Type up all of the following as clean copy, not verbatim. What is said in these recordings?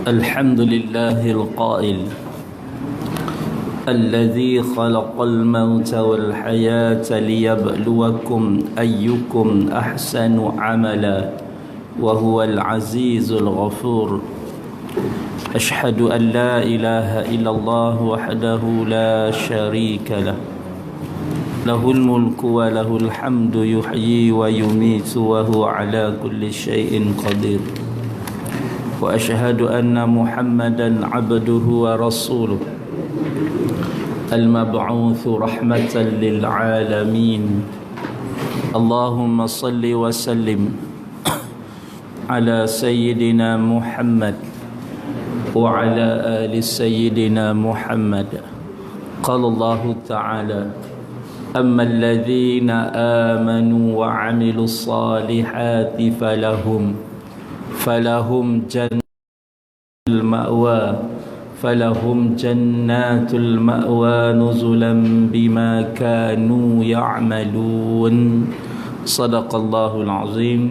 الحمد لله القائل الذي خلق الموت والحياة ليبلوكم أيكم أحسن عملا وهو العزيز الغفور أشهد أن لا إله إلا الله وحده لا شريك له له الملك وله الحمد يحيي ويميت وهو على كل شيء قدير وأشهد أن محمدا عبده ورسوله المبعوث رحمة للعالمين اللهم صل وسلم على سيدنا محمد وعلى آل سيدنا محمد قال الله تعالى أما الذين آمنوا وعملوا الصالحات فلهم جنات المأوى نزلا بما كانوا يعملون صدق الله العظيم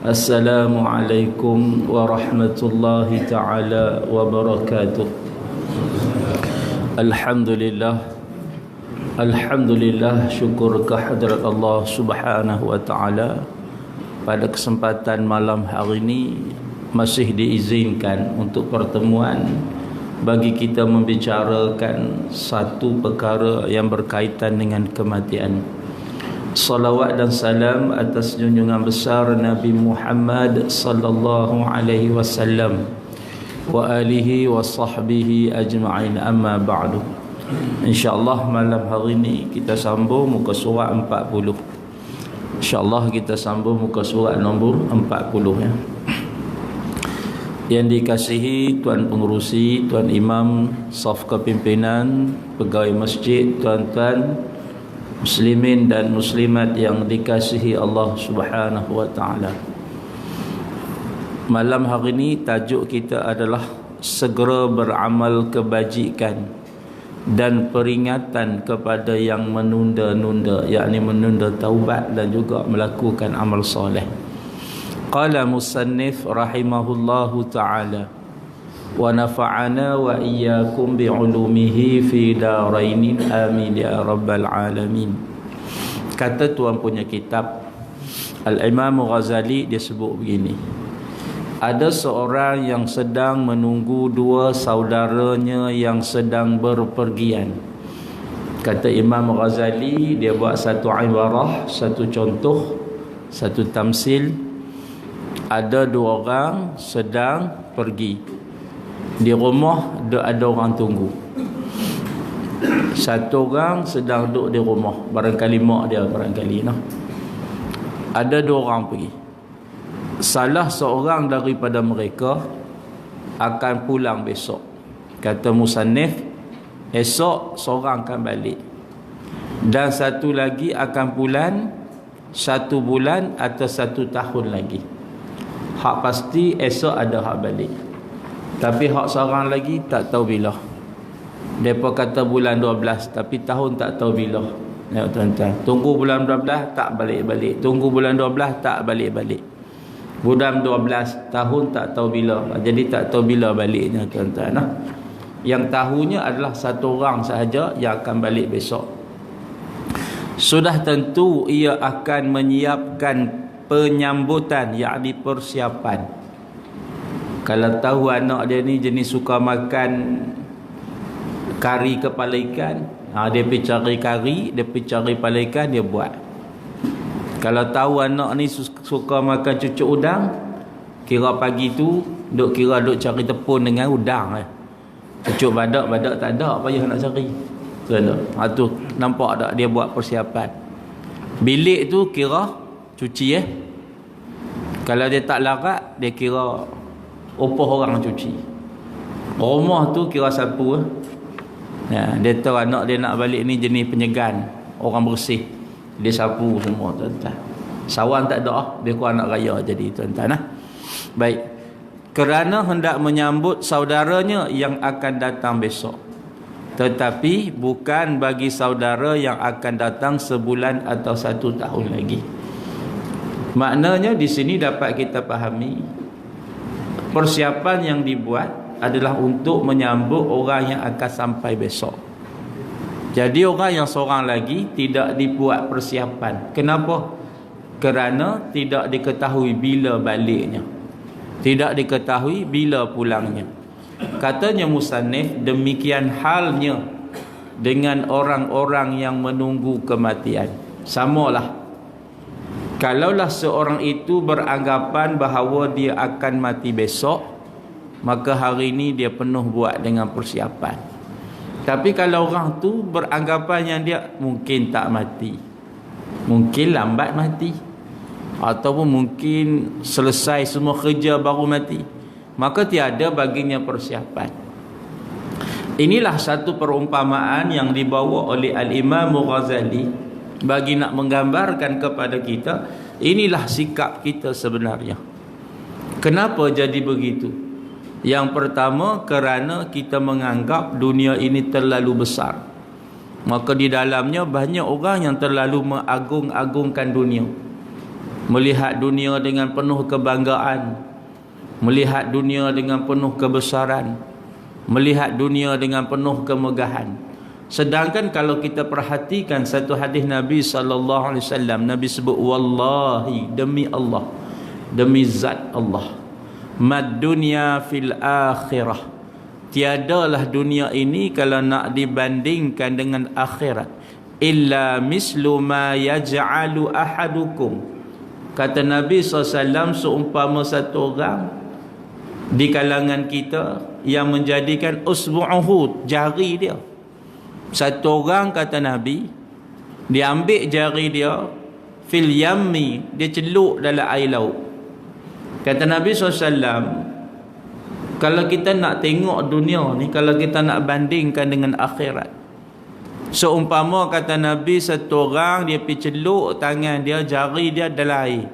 السلام عليكم ورحمة الله تعالى وبركاته Alhamdulillah, syukur kehadrat Allah Subhanahu wa taala. Pada kesempatan malam hari ini masih diizinkan untuk pertemuan bagi kita membicarakan satu perkara yang berkaitan dengan kematian. Salawat dan salam atas junjungan besar Nabi Muhammad sallallahu alaihi wasallam wa alihi wa sahbihi ajma'in, amma ba'du. InsyaAllah malam hari ini kita sambung muka surat 40. InsyaAllah kita sambung muka surat nombor 40 ya. Yang dikasihi Tuan Pengerusi, Tuan Imam, Saf Kepimpinan, Pegawai Masjid, tuan-tuan muslimin dan muslimat yang dikasihi Allah Subhanahu wa taala. Malam hari ini tajuk kita adalah segera beramal kebajikan dan peringatan kepada yang menunda-nunda, yakni menunda taubat dan juga melakukan amal soleh. Qala musannif rahimahullahu ta'ala wa nafa'ana wa iyyakum bi'ulumihi fi darainin amin ya rabbal alamin. Kata tuan punya kitab Al-Imam Ghazali, dia sebut begini: ada seorang yang sedang menunggu dua saudaranya yang sedang berpergian. Kata Imam Ghazali, dia buat satu ibarah, satu contoh, satu tamsil. Ada dua orang sedang pergi. Di rumah ada orang tunggu. Satu orang sedang duduk di rumah, barangkali mak dia, barangkali no. Ada dua orang pergi. Salah seorang daripada mereka akan pulang besok. Kata musannif, esok seorang akan balik, dan satu lagi akan pulang 1 bulan atau 1 tahun lagi. Hak pasti esok ada hak balik, tapi hak seorang lagi tak tahu bila. Mereka kata bulan 12, tapi tahun tak tahu bila. Ya tuan-tuan, tunggu bulan 12 tak balik-balik, tunggu bulan 12 tak balik-balik. Bulan 12 tahun tak tahu bila. Jadi tak tahu bila baliknya tuan-tuan. Yang tahunya adalah satu orang sahaja yang akan balik besok. Sudah tentu ia akan menyiapkan penyambutan, yakni persiapan. Kalau tahu anak dia ni jenis suka makan kari kepala ikan, dia pergi cari kari, dia pergi cari kepala ikan, dia buat. Kalau tahu anak ni suka makan cucuk udang, kira pagi tu duk cari tepung dengan udang. Cucuk badak tak ada, payah nak cari. Tu nampak tak dia buat persiapan. Bilik tu kira cuci Kalau dia tak larat, dia kira upah orang cuci. Rumah tu kira sapu dia tahu anak dia nak balik ni jenis penyegan, orang bersih. Dia sapu semua tuan-tuan. Sawan tak ada, dia kurang anak raya jadi tuan-tuan. Baik. Kerana hendak menyambut saudaranya yang akan datang besok. Tetapi bukan bagi saudara yang akan datang sebulan atau 1 tahun lagi. Maknanya di sini dapat kita fahami, Persiapan yang dibuat adalah untuk menyambut orang yang akan sampai besok. Jadi orang yang seorang lagi tidak dibuat persiapan. Kenapa? Kerana tidak diketahui bila baliknya, tidak diketahui bila pulangnya. Katanya musannif, demikian halnya dengan orang-orang yang menunggu kematian. Samalah, kalaulah seorang itu beranggapan bahawa dia akan mati besok, maka hari ini dia penuh buat dengan persiapan. Tapi kalau orang tu beranggapan yang dia mungkin tak mati, mungkin lambat mati, ataupun mungkin selesai semua kerja baru mati, maka tiada baginya persiapan. Inilah satu perumpamaan yang dibawa oleh Al-Imam Ghazali bagi nak menggambarkan kepada kita, inilah sikap kita sebenarnya. Kenapa jadi begitu? Yang pertama, kerana kita menganggap dunia ini terlalu besar. Maka di dalamnya banyak orang yang terlalu mengagung-agungkan dunia, melihat dunia dengan penuh kebanggaan, melihat dunia dengan penuh kebesaran, melihat dunia dengan penuh kemegahan. Sedangkan kalau kita perhatikan satu hadis Nabi SAW, Nabi sebut, wallahi, demi Allah, demi zat Allah, mad dunya fil akhirah, tiadalah dunia ini kalau nak dibandingkan dengan akhirat, illa mislu ma yaj'alu ahadukum, kata Nabi SAW, seumpama satu orang di kalangan kita yang menjadikan usbu'uhu, jari dia. Satu orang, kata Nabi, dia ambil jari dia, fil yammi, dia celuk dalam air laut. Kata Nabi SAW, kalau kita nak tengok dunia ni, kalau kita nak bandingkan dengan akhirat, seumpama, kata Nabi, satu orang dia pergi celuk tangan dia, jari dia dalam air,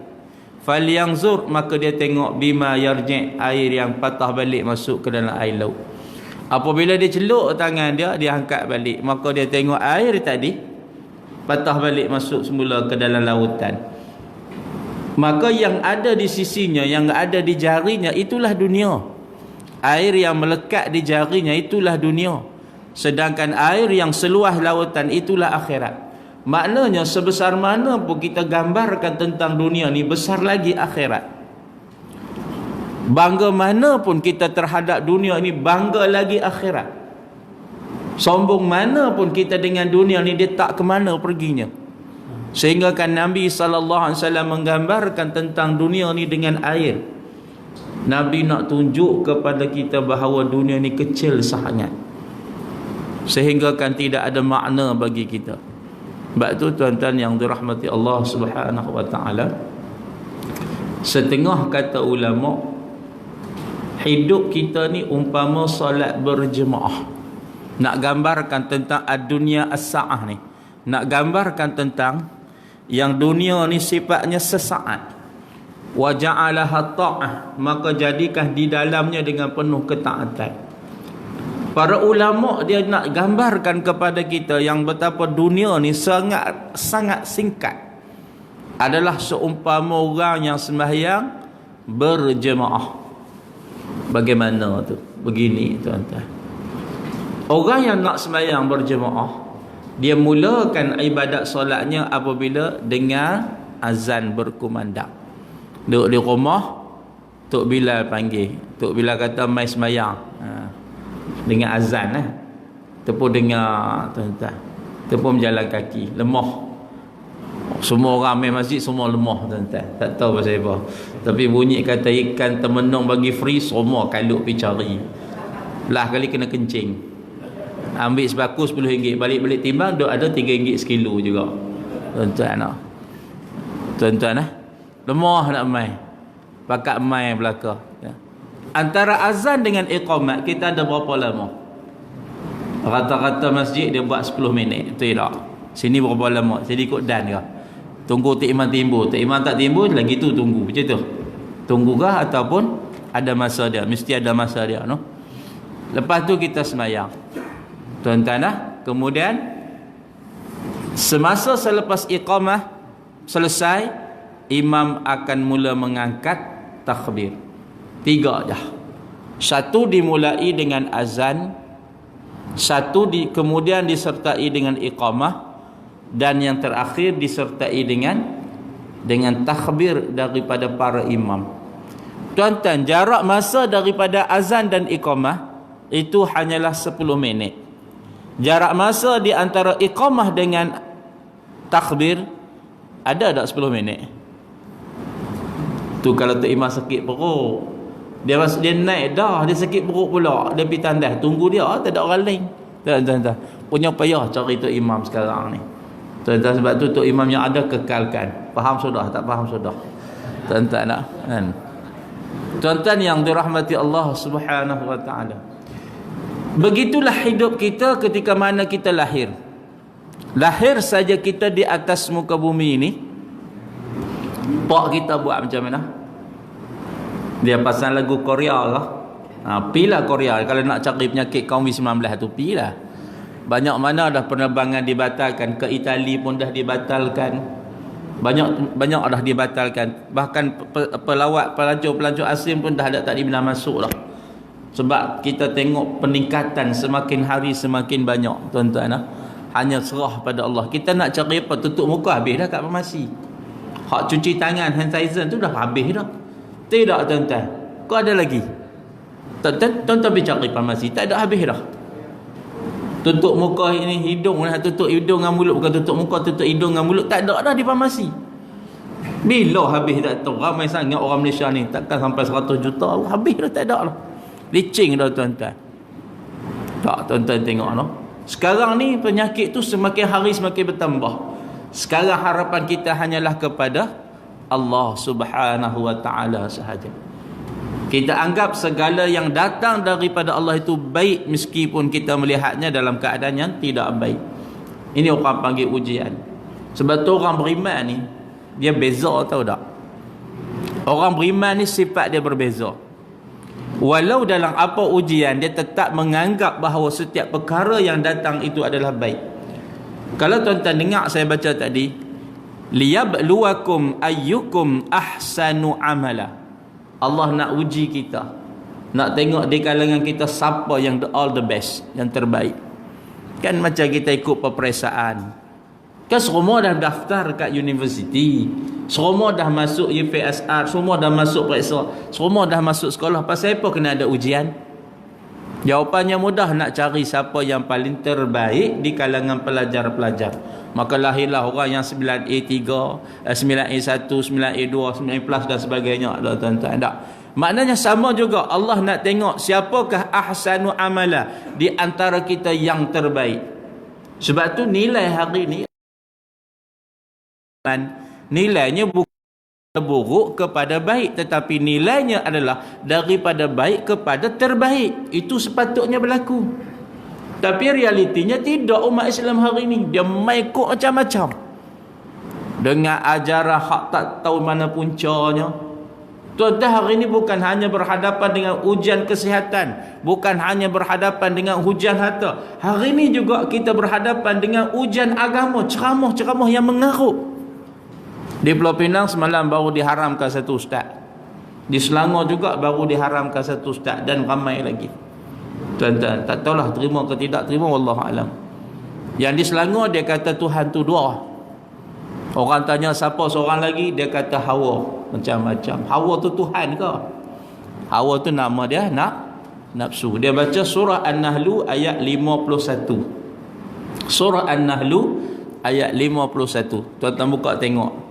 falyanzur, maka dia tengok, bima yarji', air yang patah balik masuk ke dalam air laut. Apabila dia celuk tangan dia, dia angkat balik, maka dia tengok air tadi patah balik masuk semula ke dalam lautan. Maka yang ada di sisinya, yang ada di jarinya, itulah dunia. Air yang melekat di jarinya, itulah dunia. Sedangkan air yang seluas lautan, itulah akhirat. Maknanya sebesar mana pun kita gambarkan tentang dunia ni, besar lagi akhirat. Bangga mana pun kita terhadap dunia ni, bangga lagi akhirat. Sombong mana pun kita dengan dunia ni, dia tak ke mana perginya. Sehingga kan Nabi SAW menggambarkan tentang dunia ni dengan air. Nabi nak tunjuk kepada kita bahawa dunia ni kecil sangat, sehingga kan tidak ada makna bagi kita. Sebab tu tuan-tuan yang dirahmati Allah Subhanahu wa taala, setengah kata ulama, hidup kita ni umpama solat berjemaah. Nak gambarkan tentang ad-dunya as-sa'ah ni, nak gambarkan tentang yang dunia ni sifatnya sesaat. Wa ja'alaha ta'ah, maka jadikan di dalamnya dengan penuh ketaatan. Para ulama dia nak gambarkan kepada kita yang betapa dunia ni sangat singkat. Adalah seumpama orang yang sembahyang berjemaah. Bagaimana tu? Begini tuan-tuan. Orang yang nak sembahyang berjemaah, dia mulakan ibadat solatnya apabila dengar azan berkumandang. Duduk di rumah, Tok Bilal panggil. Tok Bilal kata mai sembahyang. Dengar azan tu pun dengar tuan-tuan. Tu pun berjalan kaki, lemah. Semua orang main masjid semua lemah tuan-tuan. Tak tahu pasal apa. Tapi bunyi kata ikan termenung bagi free, semua kalut pergi cari. Lah kali kena kencing. Ambil sebaku RM10, balik-balik timbang duk ada RM3 sekilo juga. Tuan-tuan Tuan-tuan lemah nak main. Pakat main belaka. Antara azan dengan iqamat kita ada berapa lama? Rata-rata masjid dia buat 10 minit. Betul tak? Sini berapa lama? Jadi ikut dan ke? Tunggu Tok Imam timbul. Tok Imam tak timbul lagi tu tunggu. Macam tu. Tunggukah ataupun ada masa dia? Mesti ada masa dia, no? Lepas tu kita sembahyang. Tuan-tuan kemudian semasa selepas iqamah selesai, imam akan mula mengangkat takbir. 3 dah. Satu dimulai dengan azan, satu kemudian disertai dengan iqamah, dan yang terakhir disertai dengan takbir daripada para imam. Tuan-tuan, jarak masa daripada azan dan iqamah itu hanyalah 10 minit. Jarak masa di antara iqamah dengan takbir ada tak 10 minit? Tu kalau Tok Imam sakit perut, dia naik dah, dia sakit perut pula, dia pergi tandas, tunggu dia, tak ada orang lain. Tuan-tuan, punya payah cari Tok Imam sekarang ni. Tuan-tuan, sebab tu Tok Imam yang ada kekalkan. Faham sudah? Tak faham sudah? Tuan-tuan nak kan? Tuan-tuan yang dirahmati Allah Subhanahu wa taala. Begitulah hidup kita ketika mana kita lahir. Lahir saja kita di atas muka bumi ini, pak kita buat macam mana? Dia pasang lagu Korea lah. Pilah Korea. Kalau nak cari penyakit COVID-19 tu, pilah. Banyak mana dah penerbangan dibatalkan. Ke Itali pun dah dibatalkan. Banyak dah dibatalkan. Bahkan pelancong asing pun dah tak boleh masuk lah. Sebab kita tengok peningkatan semakin hari semakin banyak, tuan-tuan. Hanya serah pada Allah. Kita nak cari apa? Tutup muka habis dah kat farmasi. Hak cuci tangan, hand sanitizer tu dah habis dah. Tidak, tuan-tuan. Kau ada lagi? Tuan-tuan pergi cari farmasi, tak ada, habis dah. Tutup muka ini, hidung, tutup hidung dengan mulut. Bukan tutup muka, tutup hidung dengan mulut. Tak ada dah di farmasi. Bila habis tak tahu. Ramai sangat orang Malaysia ni, takkan sampai 100 juta. Habis dah, tak ada lah. Licing dah, tuan-tuan. Tak, tuan-tuan tengok no? Sekarang ni penyakit tu semakin hari semakin bertambah. Sekarang harapan kita hanyalah kepada Allah Subhanahu wa taala sahaja. Kita anggap segala yang datang daripada Allah itu baik, meskipun kita melihatnya dalam keadaan yang tidak baik. Ini orang panggil ujian. Sebab tu orang beriman ni, dia beza, tahu tak? Orang beriman ni sifat dia berbeza. Walau dalam apa ujian, dia tetap menganggap bahawa setiap perkara yang datang itu adalah baik. Kalau tuan-tuan dengar saya baca tadi, liyabluwakum ayyukum ahsanu amala. Allah nak uji kita, nak tengok di kalangan kita siapa yang all the best, yang terbaik. Kan macam kita ikut peperiksaan. Kan semua dah daftar kat universiti, semua dah masuk UPSR, semua dah masuk periksa, semua dah masuk sekolah. Pasal apa kena ada ujian? Jawapannya mudah, nak cari siapa yang paling terbaik di kalangan pelajar-pelajar. Maka lahirlah orang yang 9A3, 9A1, 9A2, 9A+ dan sebagainya. Tuan-tuan, tak? Maknanya sama juga, Allah nak tengok siapakah ahsanu amala di antara kita yang terbaik. Sebab tu nilai hari ni, nilainya bukan buruk kepada baik, tetapi nilainya adalah daripada baik kepada terbaik. Itu sepatutnya berlaku. Tapi realitinya tidak. Umat Islam hari ini dia mengikut macam-macam, dengan ajaran hak tak tahu mana puncanya. Tuan-tuan, hari ini bukan hanya berhadapan dengan ujian kesihatan, bukan hanya berhadapan dengan ujian harta. Hari ini juga kita berhadapan dengan ujian agama, ceramah-ceramah yang mengarut. Di Pulau Pinang semalam baru diharamkan satu ustaz. Di Selangor juga baru diharamkan satu ustaz, dan ramai lagi. Tuan-tuan, tak tahulah terima ke tidak terima, wallahu alam. Yang di Selangor dia kata Tuhan tu dua. Orang tanya siapa seorang lagi, dia kata Hawa. Macam-macam. Hawa tu Tuhan ke? Hawa tu nama dia nafsu. Dia baca surah An-Nahlu ayat 51. Surah An-Nahlu ayat 51. Tuan-tuan buka tengok.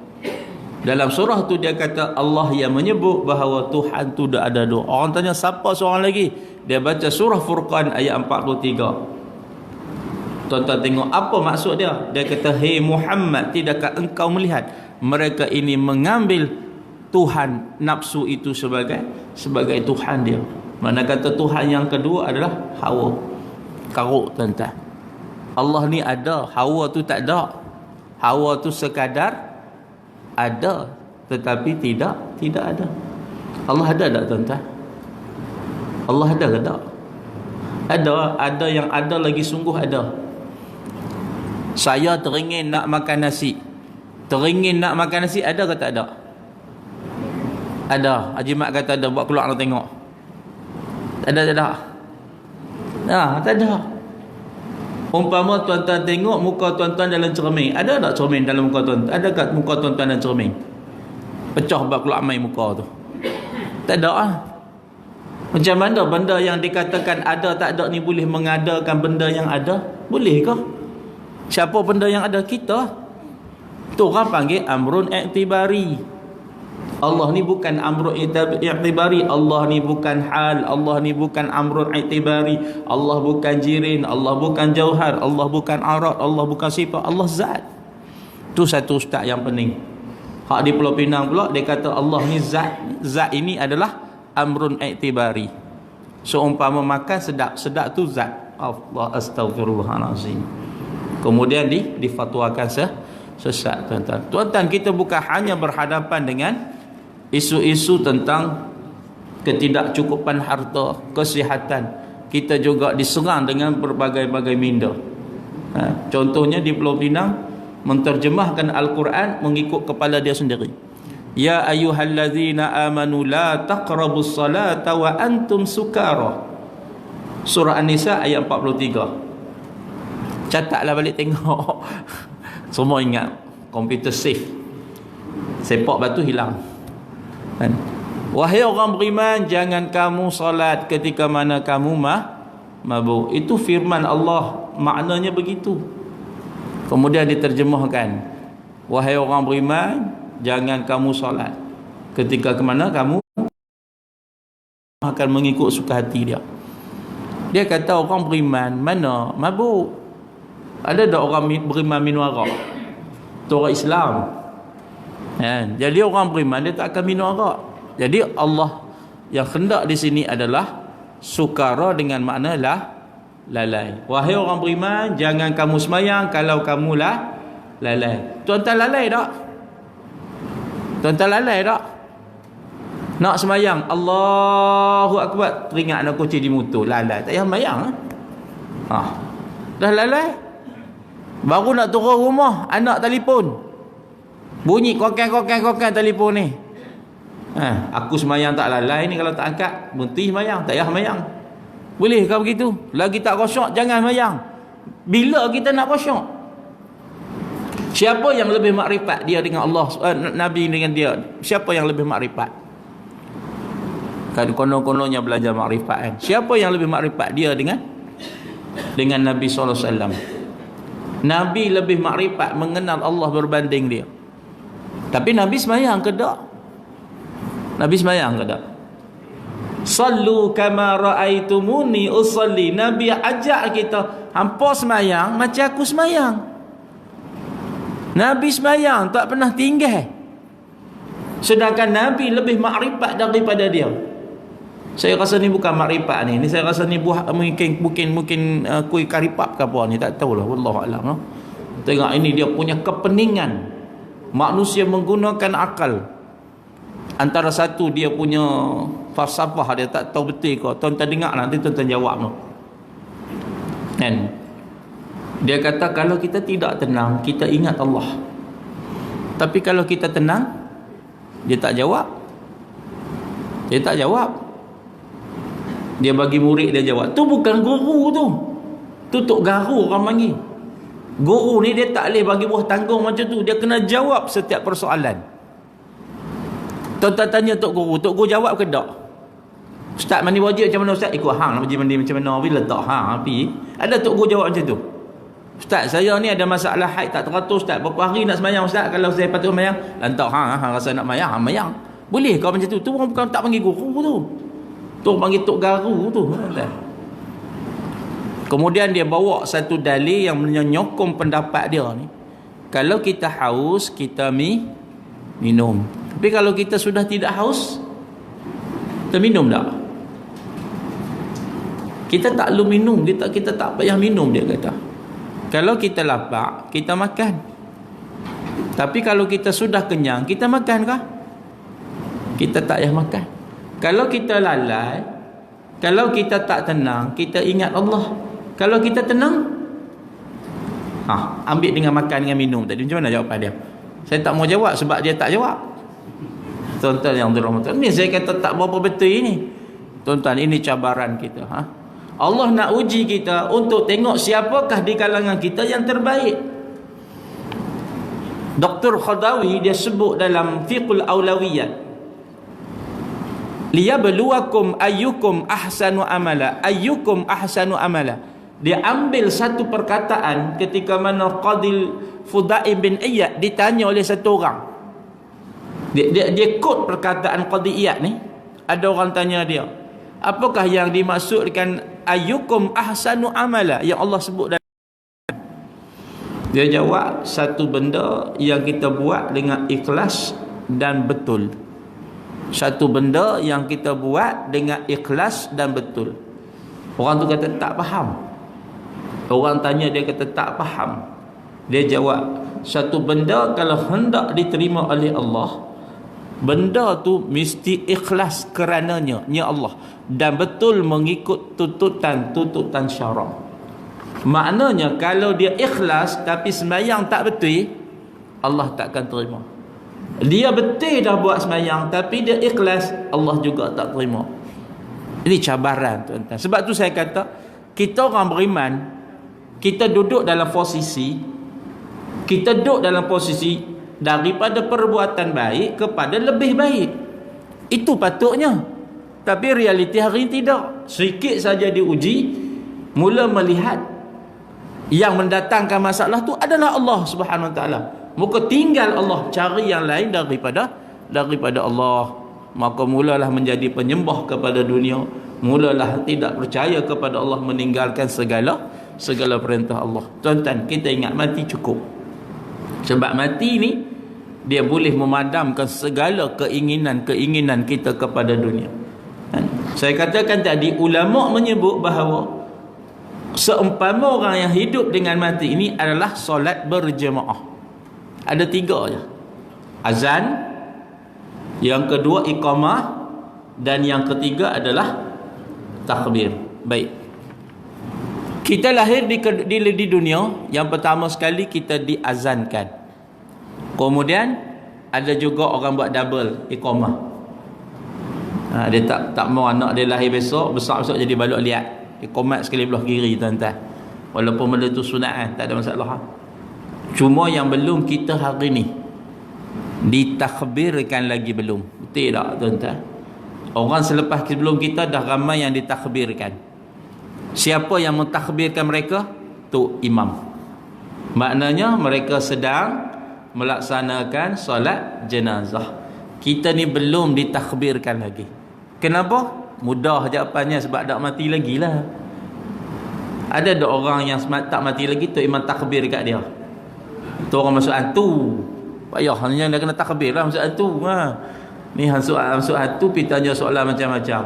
Dalam surah tu dia kata Allah yang menyebut bahawa Tuhan tu dah ada dua. Orang tanya siapa seorang lagi? Dia baca surah Furqan ayat 43. Tuan-tuan tengok apa maksud dia. Dia kata, "Hei Muhammad, tidakkah engkau melihat mereka ini mengambil Tuhan nafsu itu sebagai Tuhan dia." Mana kata Tuhan yang kedua adalah Hawa. Karuk, tuan-tuan. Allah ni ada, Hawa tu tak ada. Hawa tu sekadar ada, tetapi tidak ada. Allah ada tak, tuan-tuan? Allah ada ke tak? Ada yang ada lagi, sungguh ada. Saya teringin nak makan nasi. Teringin nak makan nasi, ada ke tak ada? Ada. Haji Mat kata ada, buat keluar nak tengok. Tak ada, tak ada. Tak ada. Umpama tuan-tuan tengok muka tuan-tuan dalam cermin, ada tak cermin dalam muka tuan-tuan? Ada kat muka tuan-tuan dalam cermin? Pecah bab keluar main muka tu. Tak ada ah. Macam mana benda yang dikatakan ada tak ada ni boleh mengadakan benda yang ada? Boleh ke? Siapa benda yang ada? Kita. Tu orang panggil amrun i'tibari. Allah ni bukan amrun i'tibari, Allah ni bukan hal, Allah ni bukan amrun i'tibari, Allah bukan jirin, Allah bukan jauhar, Allah bukan arat, Allah bukan sifat, Allah zat. Tu satu ustaz yang pening. Hak di Pulau Pinang pula dia kata Allah ni zat. Zat ini adalah amrun i'tibari. So umpama makan sedap tu zat. Allah, astagfirullahalazim. Kemudian difatwakan sesat, tuan-tuan. Tuan-tuan, kita bukan hanya berhadapan dengan isu-isu tentang ketidakcukupan harta, kesihatan. Kita juga diserang dengan berbagai-bagai minda. Contohnya di Pulau Pinang menterjemahkan Al-Quran mengikut kepala dia sendiri. Ya ayyuhallazina amanu la taqrabus salata wa antum sukara. Surah An-Nisa ayat 43. Catatlah balik tengok. Semua ingat komputer safe. Sepak batu hilang. Wahai orang beriman, jangan kamu salat ketika mana kamu mabuk. Itu firman Allah, maknanya begitu. Kemudian diterjemahkan, wahai orang beriman, jangan kamu salat ketika ke mana kamu akan mengikut suka hati dia. Dia kata orang beriman mana mabuk. Ada tak orang beriman minum arak? Itu orang Islam. Jadi orang beriman dia tak akan minum arak. Jadi Allah yang hendak di sini adalah sukara dengan makna lalai. Wahai orang beriman, jangan kamu semayang kalau kamu lalai. Tuan-tuan lalai tak? Tuan-tuan lalai tak? Nak semayang, Allahu Akbar, teringat nak kunci di motor, lalai. Tak payah semayang. Dah lalai. Baru nak turun rumah, anak telefon. Bunyi kokang telefon ni. Aku semayang tak lalai ni, kalau tak angkat berhenti semayang, tak payah semayang. Boleh kau begitu? Lagi tak khusyuk, jangan semayang. Bila kita nak khusyuk? Siapa yang lebih makrifat dia dengan Allah, Nabi dengan dia? Siapa yang lebih makrifat? Kan konon-kononnya belajar makrifat kan. Siapa yang lebih makrifat dia dengan Nabi SAW? Nabi lebih makrifat mengenal Allah berbanding dia. Tapi Nabi semayang ke tak? Nabi semayang ke tak? Sallu kama ra'aitumuni usalli. Nabi ajak kita, hampa semayang macam aku semayang. Nabi semayang tak pernah tinggal. Sedangkan Nabi lebih makrifat daripada dia. Saya rasa ni bukan makrifat ni. Ni saya rasa ni buah mungkin kuih karipap ke apa ni, tak tahulah, wallahu a'lam. Tengok ini dia punya kepeningan. Manusia menggunakan akal. Antara satu dia punya falsafah, dia tak tahu betul ke. Tuan-tuan dengar nanti tuan-tuan jawab tu. Kan? Dia kata kalau kita tidak tenang, kita ingat Allah. Tapi kalau kita tenang, dia tak jawab. Dia tak jawab. Dia bagi murid dia jawab. Tu bukan guru tu. Tu tok garu orang panggil. Guru ni dia tak boleh bagi buah tanggung macam tu. Dia kena jawab setiap persoalan. Tuan-tuan tanya tok guru jawab ke tak? Ustaz mandi wajib macam mana Ustaz? Ikut hang mandi macam mana? Bila tak hang api. Ada tok guru jawab macam tu. Ustaz saya ni ada masalah haid tak teratur Ustaz. Berapa hari nak semayang Ustaz? Kalau saya patut semayang, lantak hang rasa nak semayang, hang semayang. Boleh kau macam tu? Tu orang bukan tak panggil guru tu. Tu panggil tok garu tu. Kemudian dia bawa satu dalil yang menyokong pendapat dia ni. Kalau kita haus, kita minum. Tapi kalau kita sudah tidak haus, kita minum tak? Kita tak perlu minum, kita tak payah minum, dia kata. Kalau kita lapar, kita makan. Tapi kalau kita sudah kenyang, kita makan kah? Kita tak payah makan. Kalau kita lalai, kalau kita tak tenang, kita ingat Allah. Kalau kita tenang, ambil dengan makan dengan minum tadi. Macam mana jawapan dia? Saya tak mau jawab sebab dia tak jawab. Tuan-tuan yang dirahmati, ni saya kata tak berapa betul ini. Tuan-tuan, ini cabaran kita. Allah nak uji kita untuk tengok siapakah di kalangan kita yang terbaik. Dr. Khadawi dia sebut dalam Fiqhul Aulawiyat, liyabluwakum ayyukum ahsanu amala, ayyukum ahsanu amala. Dia ambil satu perkataan ketika mana Qadil Fudail bin Iyad ditanya oleh satu orang. Dia quote perkataan Qadi Iyad ni. Ada orang tanya dia, apakah yang dimaksudkan ayyukum ahsanu amala yang Allah sebut dalam. Dia jawab, satu benda yang kita buat dengan ikhlas dan betul. Satu benda yang kita buat dengan ikhlas dan betul. Orang tu kata tak faham. Orang tanya, dia kata tak faham. Dia jawab, satu benda kalau hendak diterima oleh Allah, benda tu mesti ikhlas kerananya, ya Allah, dan betul mengikut tuntutan syarak. Maknanya kalau dia ikhlas tapi sembahyang tak betul, Allah takkan terima. Dia betul dah buat sembahyang tapi dia ikhlas, Allah juga tak terima. Ini cabaran, tuan-tuan. Sebab tu saya kata, kita orang beriman, kita duduk dalam posisi daripada perbuatan baik kepada lebih baik. Itu patutnya. Tapi realiti hari ini tidak. Sedikit saja diuji, mula melihat yang mendatangkan masalah tu adalah Allah Subhanahu Wa Taala. Muka tinggal Allah, cari yang lain daripada Allah. Maka mulalah menjadi penyembah kepada dunia, mulalah tidak percaya kepada Allah, meninggalkan segala perintah Allah. Tuan-tuan, kita ingat mati cukup. Sebab mati ni dia boleh memadamkan segala keinginan kita kepada dunia. Saya katakan tadi, ulama menyebut bahawa seumpama orang yang hidup dengan mati ini adalah solat berjemaah. Ada 3 je. Azan, yang kedua iqamah, dan yang ketiga adalah takbir. Baik. Kita lahir di dunia, yang pertama sekali kita diazankan. Kemudian ada juga orang buat double iqamah. Dia tak mau anak dia lahir besar jadi balok liat. Iqamat sekali belah kiri, tuan-tuan. Walaupun benda tu sunat, tak ada masalah. Cuma yang belum kita hari ni ditakbirkan lagi belum. Betul tak, tuan-tuan? Orang selepas sebelum kita dah ramai yang ditakbirkan. Siapa yang mentakbirkan mereka? Tu imam. Maknanya mereka sedang melaksanakan solat jenazah. Kita ni belum ditakbirkan lagi. Kenapa? Mudah jawapannya, sebab tak mati lagi lah. Ada orang yang tak mati lagi, tu imam takbir kat dia. Tu orang masuk hantu. Payah, hanya dia kena takbir lah masuk hantu. Ni masuk hantu, pergi tanya soalan macam-macam.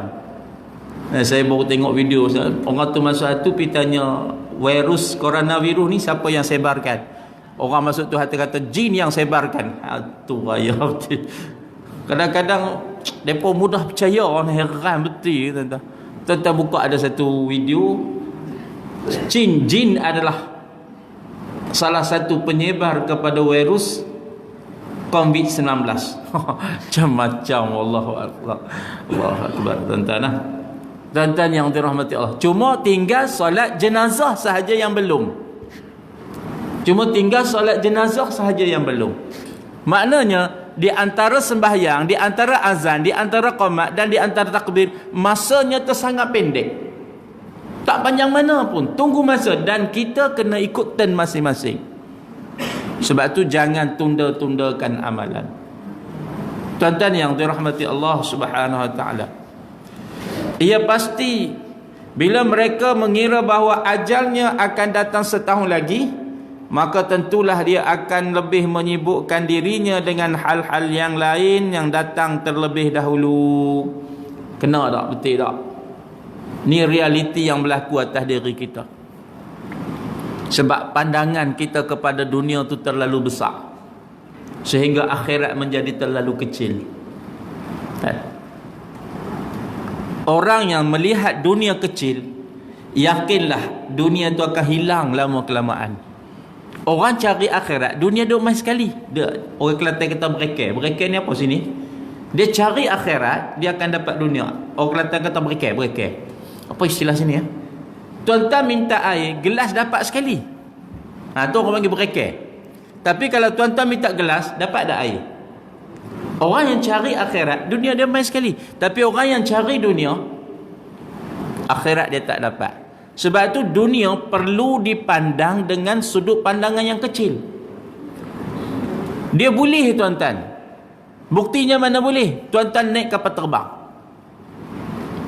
Saya baru tengok video, orang tu masuk hantu, pergi tanya virus coronavirus ni siapa yang sebarkan. Orang masuk tu kata jin yang sebarkan. Tu payah betul. Kadang-kadang mereka mudah percaya, heran betul, tuan-tuan. Tuan-tuan buka, ada satu video, jin adalah salah satu penyebar kepada virus COVID-19. Macam-macam. Allahu Akbar. Allahu Akbar, tuan-tuan. Tuan-tuan yang dirahmati Allah, cuma tinggal solat jenazah sahaja yang belum. Maknanya di antara sembahyang, di antara azan, di antara qamat dan di antara takbir, masanya tu sangat pendek. Tak panjang mana pun, tunggu masa, dan kita kena ikut turn masing-masing. Sebab tu jangan tunda-tundakan amalan. Tuan-tuan yang dirahmati Allah Subhanahu Wa Taala, ia pasti bila mereka mengira bahawa ajalnya akan datang setahun lagi, maka tentulah dia akan lebih menyibukkan dirinya dengan hal-hal yang lain yang datang terlebih dahulu. Kena tak? Betul tak? Ni realiti yang berlaku atas diri kita. Sebab pandangan kita kepada dunia tu terlalu besar, sehingga akhirat menjadi terlalu kecil. Orang yang melihat dunia kecil, yakinlah dunia tu akan hilang lama-kelamaan. Orang cari akhirat, dunia duk main sekali. Orang Kelantan kata berekel. Berekel ni apa sini? Dia cari akhirat, dia akan dapat dunia. Orang Kelantan kata berekeh. Apa istilah sini ya? Tuan-tuan minta air, gelas dapat sekali. Tu orang panggil berekeh. Tapi kalau tuan-tuan minta gelas, dapat ada air. Orang yang cari akhirat, dunia dia main sekali. Tapi orang yang cari dunia, akhirat dia tak dapat. Sebab tu dunia perlu dipandang dengan sudut pandangan yang kecil. Dia boleh tuan-tuan. Buktinya mana boleh? Tuan-tuan naik kapal terbang.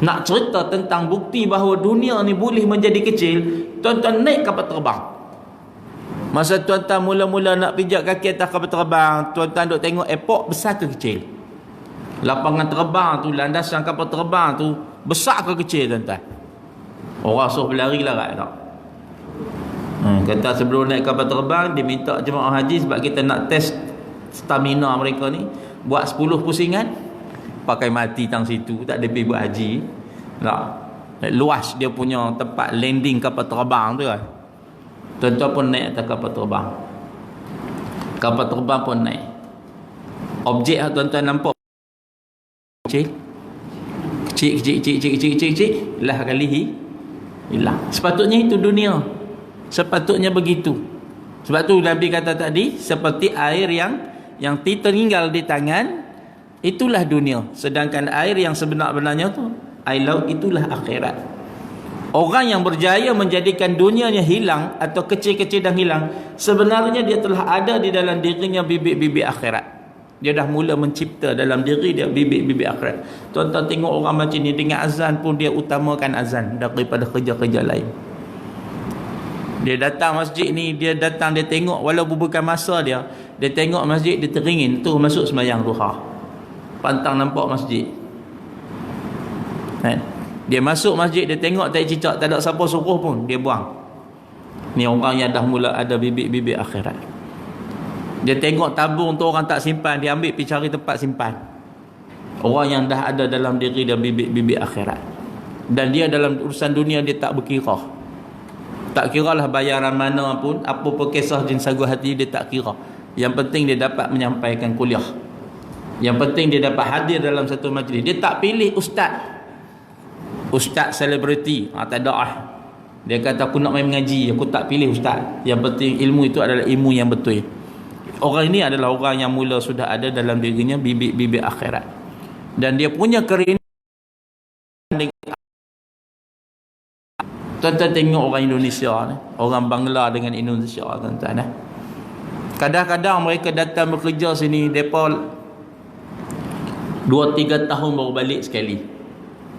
Nak cerita tentang bukti bahawa dunia ni boleh menjadi kecil, tuan-tuan naik kapal terbang. Masa tuan-tuan mula-mula nak pijak kaki atas kapal terbang, tuan-tuan duk tengok airport besar ke kecil? Lapangan terbang tu, landasan kapal terbang tu besar ke kecil tuan-tuan? Orang suruh berlari larat tak? Kata sebelum naik kapal terbang, dia minta jemaah haji sebab kita nak test stamina mereka ni, buat 10 pusingan, pakai mati tang situ, tak ada pergi buat haji. Tak. Luas dia punya tempat landing kapal terbang tu kan. Tuan-tuan pun naik atas kapal terbang. Kapal terbang pun naik. Objek yang tuan-tuan nampak kecil. Kecil. Lah kali hilang. Sepatutnya itu dunia. Sepatutnya begitu. Sebab tu Nabi kata tadi, seperti air yang tertinggal di tangan, itulah dunia. Sedangkan air yang sebenar-benarnya tu, air laut, itulah akhirat. Orang yang berjaya menjadikan dunianya hilang atau kecil-kecil dan hilang, sebenarnya dia telah ada di dalam dirinya bibit-bibit akhirat. Dia dah mula mencipta dalam diri dia bibit-bibit akhirat. Tuan-tuan tengok orang macam ni, dengan azan pun dia utamakan azan daripada kerja-kerja lain. Dia datang masjid ni, dia tengok walaupun bukan masa dia tengok masjid, dia teringin tu masuk sembahyang duha. Pantang nampak masjid. Dia masuk masjid, dia tengok tak cicak, tak ada siapa suruh pun, dia buang. Ni orang yang dah mula ada bibit-bibit akhirat. Dia tengok tabung tu orang tak simpan, dia ambil pergi cari tempat simpan. Orang yang dah ada dalam diri dia bibit-bibit akhirat. Dan dia dalam urusan dunia dia tak berkira. Tak kira lah bayaran mana pun, apa pun kisah jin sagu hati, dia tak kira. Yang penting dia dapat menyampaikan kuliah. Yang penting dia dapat hadir dalam satu majlis. Dia tak pilih ustaz selebriti. Tak ada lah. Dia kata aku nak main mengaji, aku tak pilih ustaz. Yang penting ilmu itu adalah ilmu yang betul. Orang ini adalah orang yang mula sudah ada dalam dirinya bibit-bibit akhirat. Dan dia punya kerinduan. Tuan-tuan tengok orang Indonesia ni, orang Bangla dengan Indonesia tuan-tuan. Kadang-kadang mereka datang bekerja sini, mereka 2-3 tahun baru balik sekali.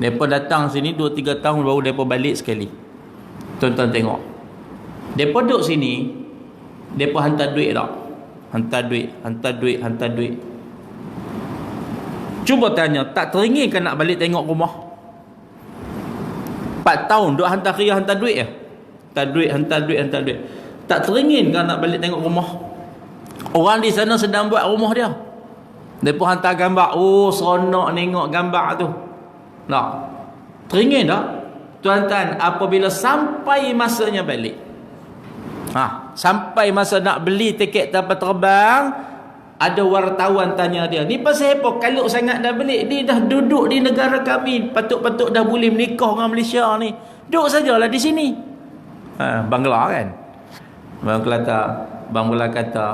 Mereka datang sini 2-3 tahun baru mereka balik sekali. Tuan-tuan tengok, mereka duduk sini, mereka hantar duit tak? Hantar duit. Cuba tanya, tak teringin kan nak balik tengok rumah? 4 tahun duk hantar kira hantar duit je. Hantar duit. Tak teringin kan nak balik tengok rumah? Orang di sana sedang buat rumah dia. Mereka hantar gambar. Oh, seronok tengok gambar tu. Tak? Teringin tak? Tuan-tuan, apabila sampai masanya balik. Sampai masa nak beli tiket kapal terbang, ada wartawan tanya dia, ni pasal apa kalau sangat dah beli, dia dah duduk di negara kami, patut-patut dah boleh menikah dengan Malaysia ni, duduk sajalah di sini. Bangla kan, Bangla kata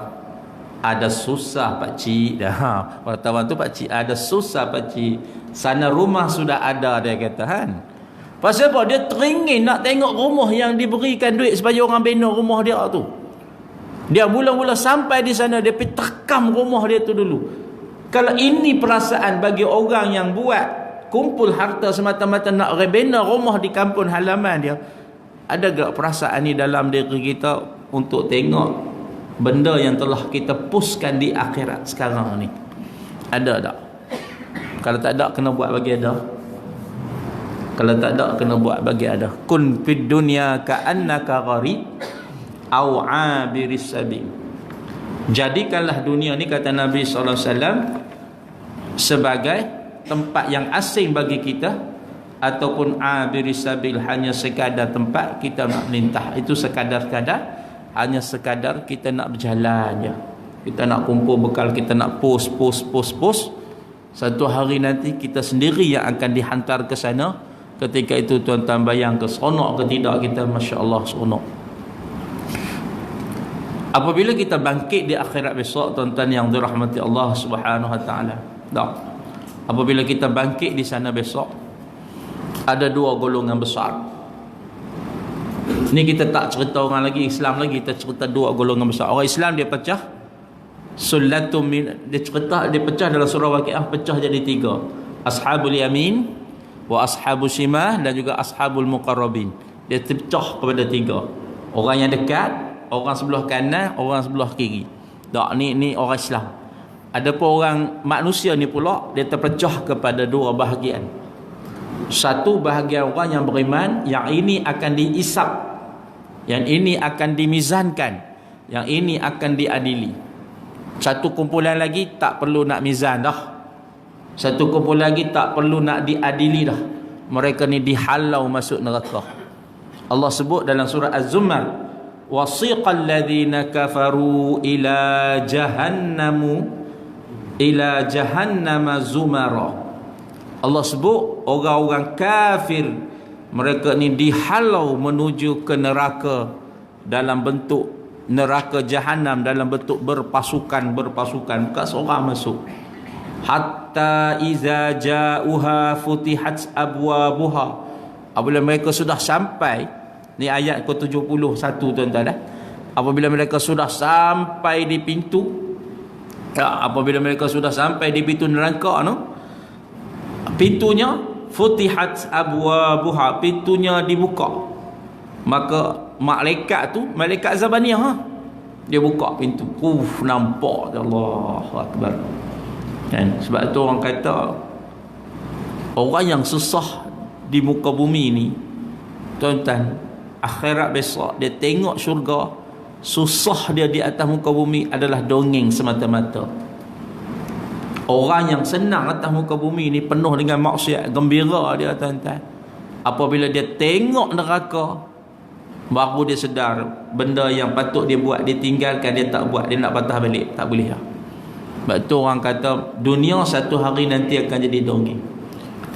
ada susah pakcik dah. Wartawan tu, pakcik ada susah pakcik, sana rumah sudah ada, dia kata kan. Pasal apa? Dia teringin nak tengok rumah yang diberikan duit supaya orang bina rumah dia tu. Dia mula-mula sampai di sana, dia pergi terkam rumah dia tu dulu. Kalau ini perasaan bagi orang yang buat kumpul harta semata-mata nak rebena rumah di kampung halaman dia, ada tak perasaan ni dalam diri kita untuk tengok benda yang telah kita puskan di akhirat sekarang ni? Ada tak? Kalau tak ada, kena buat bagi ada. Kalau tak ada, kena buat bagi ada. Kun fid dunya ka'annaka gharib au 'abiris sabil. Jadikanlah dunia ni, kata Nabi sallallahu alaihi wasallam, sebagai tempat yang asing bagi kita, ataupun 'abiris sabil, hanya sekadar tempat kita nak melintah. Itu sekadar-kadar, hanya sekadar kita nak berjalan je. Kita nak kumpul bekal, kita nak post. Satu hari nanti kita sendiri yang akan dihantar ke sana. Ketika itu tuan-tuan bayang ke seronok ke tidak kita, Masya Allah seronok. Apabila kita bangkit di akhirat besok, tuan-tuan yang dirahmati Allah Subhanahu wa taala. Apabila kita bangkit di sana besok, ada dua golongan besar. Ni kita tak cerita orang lagi Islam lagi, kita cerita dua golongan besar. Orang Islam dia pecah. Sulatum min, dia cerita dia pecah dalam surah Waqiah, pecah jadi tiga. Ashabul yamin wa ashabul shimah dan juga ashabul muqarrabin. Dia terpecah kepada tiga. Orang yang dekat, orang sebelah kanan, orang sebelah kiri. Tak, ni orang Islam. Adapun orang manusia ni pula dia terpecah kepada dua bahagian. Satu bahagian orang yang beriman, yang ini akan diisap, yang ini akan dimizankan, yang ini akan diadili. Satu kumpulan lagi tak perlu nak mizan dah. Satu kumpulan lagi tak perlu nak diadili dah. Mereka ni dihalau masuk neraka. Allah sebut dalam surah Az-Zumar, wasiqal ladzina kafaru ila jahannama zumara. Allah sebut orang-orang kafir, mereka ni dihalau menuju ke neraka dalam bentuk neraka jahanam, dalam bentuk berpasukan, bukan seorang masuk. Hatta iza ja'uha futihat abwabuha. Apabila mereka sudah sampai, ni ayat ke-71 tuan-tuan dah. Apabila mereka sudah sampai di pintu, apabila mereka sudah sampai di pintu neraka tu, pintunya futihat abwabuha, pintunya dibuka. Maka malaikat zabaniyah dia buka pintu. Nampak, Allahu akbar. Kan? Sebab tu orang kata orang yang susah di muka bumi ni, tuan-tuan, akhirat besok dia tengok syurga, susah dia di atas muka bumi adalah dongeng semata-mata. Orang yang senang atas muka bumi ni penuh dengan maksiat, gembira dia, tuan-tuan. Apabila dia tengok neraka, baru dia sedar benda yang patut dia buat, dia tinggalkan, dia tak buat, dia nak patah balik, tak boleh lah. Sebab tu orang kata dunia satu hari nanti akan jadi dongeng.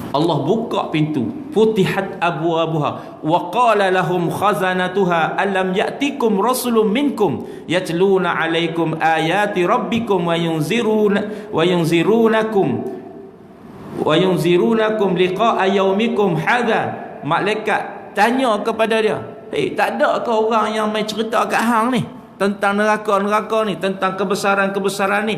Allah buka pintu, futihat abwabuha wa qala lahum khazanatuha alam ya'tikum rasulun minkum yatluna 'alaikum ayati rabbikum wa yunzirunakum liqa'a yaumikum hadha. Malaikat tanya kepada dia, tak ada ke orang yang mai cerita kat hang ni tentang neraka-neraka ni, tentang kebesaran-kebesaran ni?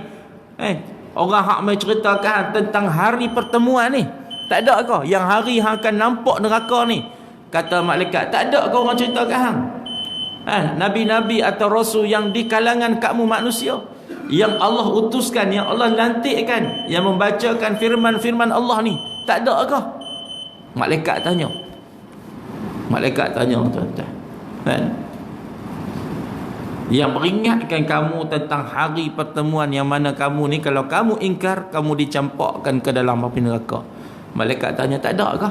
Orang hak mai cerita kat hang tentang hari pertemuan ni, tak ada ke yang hari hang akan nampak neraka ni? Kata malaikat, tak ada ke orang cerita kat hang? Nabi-nabi atau rasul yang di kalangan kamu manusia, yang Allah utuskan, yang Allah lantikkan, yang membacakan firman-firman Allah ni, tak ada ke? Malaikat tanya, tuan-tuan. Yang peringatkan kamu tentang hari pertemuan, yang mana kamu ni kalau kamu ingkar, kamu dicampakkan ke dalam api neraka. Malaikat tanya, tak ada ke?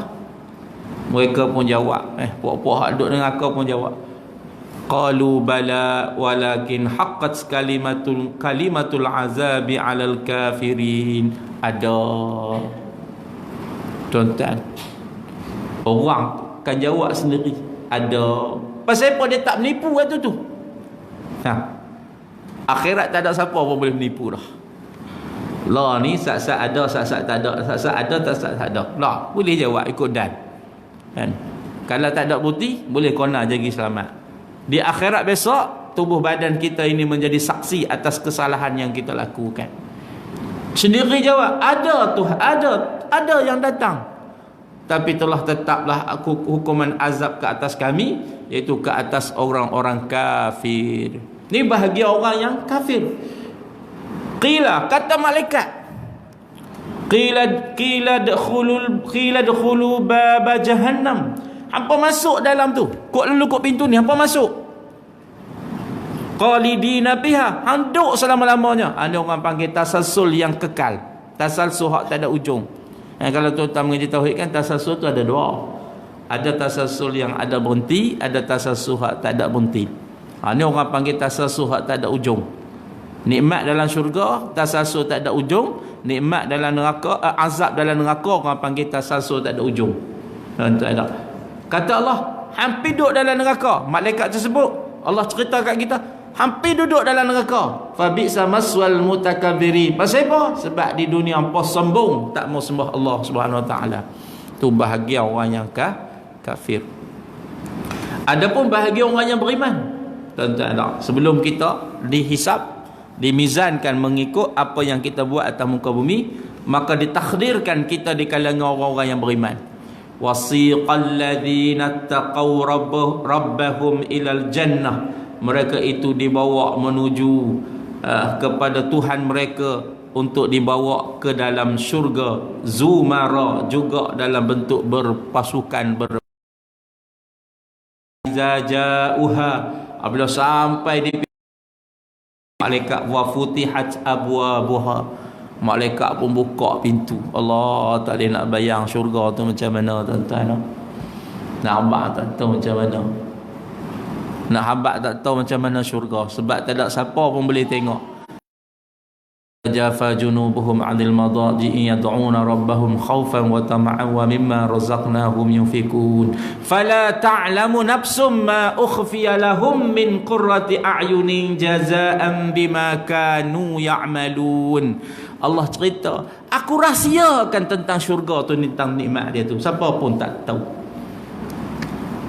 Mereka pun jawab, puak-puak hak duduk neraka pun jawab, qalu bala walakin haqqat kalimatul azabi 'alal kafirin. Ada, tuan-tuan, orang akan jawab sendiri, ada. Pasal apa dia tak menipu waktu tu? Akhirat tak ada siapa pun boleh menipu dah. Lah ni sat-sat ada, sat-sat tak ada, sat-sat ada, sat-sat tak ada. Lah boleh jawab ikut dan. Kan? Kalau tak ada bukti, boleh kona jadi selamat. Di akhirat besok, tubuh badan kita ini menjadi saksi atas kesalahan yang kita lakukan. Sendiri jawab, ada tu, ada yang datang. Tapi telah tetaplah hukuman azab ke atas kami, iaitu ke atas orang-orang kafir. Ni bahagia orang yang kafir. Qila, kata malaikat, qila dkhulu bab jahannam. Hampa masuk dalam tu, kok pintu ni, hampa masuk. Qalidina biha, handuk selama-lamanya. Ada orang panggil tasalsul yang kekal, tasalsul hak tak ada ujung. Kalau tuan-tuan mengaji tauhid kan, tasalsul tu ada dua. Ada tasalsul yang ada berhenti, ada tasalsul hak tak ada berhenti. Ini orang panggil tasalsul hak tak ada ujung. Nikmat dalam syurga, tasalsul tak ada ujung. nikmat dalam neraka, azab dalam neraka orang panggil tasalsul tak ada ujung. Tak ada. Kata Allah, hampir duduk dalam neraka. Malaikat tersebut, Allah cerita kat kita, hampir duduk dalam neraka. Fa bi'sa maswal mutakabbirin. Pasal apa? Sebab di dunia hangpa sombong, tak mau sembah Allah Subhanahu Wa Taala. Tu bahagia orang yang kafir. Adapun bahagia orang yang beriman. Tuan-tuan, sebelum kita dihisap, dimizankan mengikut apa yang kita buat atas muka bumi, maka ditakdirkan kita di kalangan orang-orang yang beriman. Wasiqal ladzina taqaw rabbahum ilal jannah. Mereka itu dibawa menuju kepada Tuhan mereka untuk dibawa ke dalam syurga. Zumara, juga dalam bentuk berpasukan, ja'uha, apabila sampai di malaikat, wa futihat abwabuha, malaikat pun buka pintu. Allah tak boleh nak bayang syurga tu macam mana, tuan-tuan. Nak habaq tak tahu macam mana. Nak habaq tak tahu macam mana syurga, sebab tak ada siapa pun boleh tengok. Jafa junubuhum 'anil madaji'i yad'una rabbahum khaufan wa tama'an wa mimma razaqnahum yunfikun. Fala ta'lamu nafsum ma ukhfiya lahum min qurrati a'yunin jazaa'an bima kanu ya'malun. Allah cerita, aku rahsiakan tentang syurga tu, tentang nikmat dia tu, siapa pun tak tahu.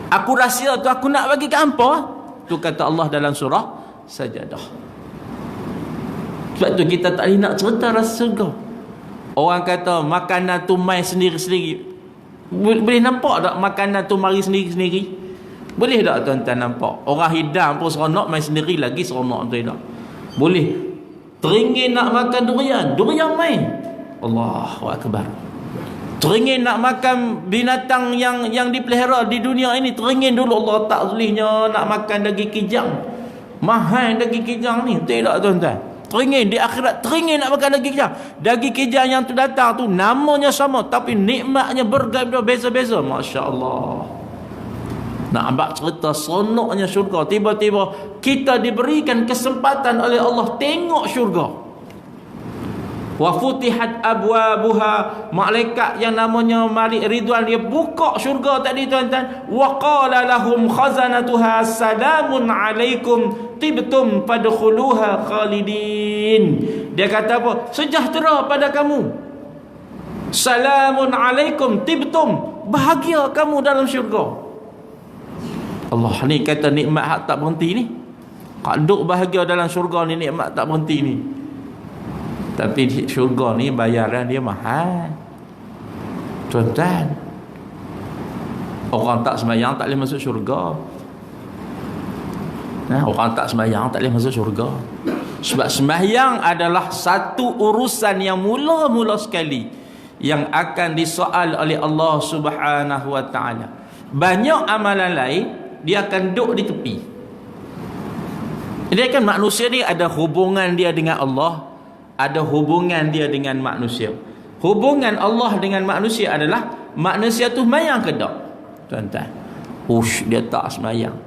Aku rahsia tu aku nak bagi ke hampa. Tu kata Allah dalam surah Sajadah. Sebab tu kita tak boleh nak cerita rasa syurga. Orang kata makanan tu mai sendiri-sendiri. Boleh nampak tak makanan tu mari sendiri-sendiri? Boleh tak tuan-tuan nampak? Orang hidang pun seronok, mai sendiri lagi seronok tu tak? Boleh. Teringin nak makan durian, durian mai. Allahu Akbar. Teringin nak makan binatang yang dipelihara di dunia ini, teringin dulu. Allah tak zulihnya nak makan daging kijang. Mahal daging kijang ni. Tidak tuan-tuan. Teringin di akhirat, teringin nak makan daging kijang. Daging kijang yang tu datang tu namanya sama, tapi nikmatnya berbeza-beza. Masya Allah. Nak abang cerita seronoknya syurga. Tiba-tiba kita diberikan kesempatan oleh Allah tengok syurga. Wa futihat abwabuha, malaikat yang namanya Malik Ridwan, dia buka syurga tadi tuan-tuan. Wa qala lahum khazanatuha salamun alaikum tibtum fadkhuluha khalidin. Dia kata apa? Sejahtera pada kamu. Salamun alaikum tibtum, bahagia kamu dalam syurga. Allah ni kata nikmat hak tak berhenti ni. Hak duk bahagia dalam syurga ni, nikmat tak berhenti ni. Tapi syurga ni bayaran dia mahal. Tuan-tuan, orang tak sembahyang tak boleh masuk syurga. Orang tak sembahyang tak boleh masuk syurga. Sebab sembahyang adalah satu urusan yang mula-mula sekali yang akan disoal oleh Allah Subhanahu Wa Taala. Banyak amalan lain dia akan duduk di tepi. Dia kan manusia ni ada hubungan dia dengan Allah, ada hubungan dia dengan manusia. Hubungan Allah dengan manusia adalah manusia tu sembahyang ke tak? Tuan-tuan, dia tak sembahyang.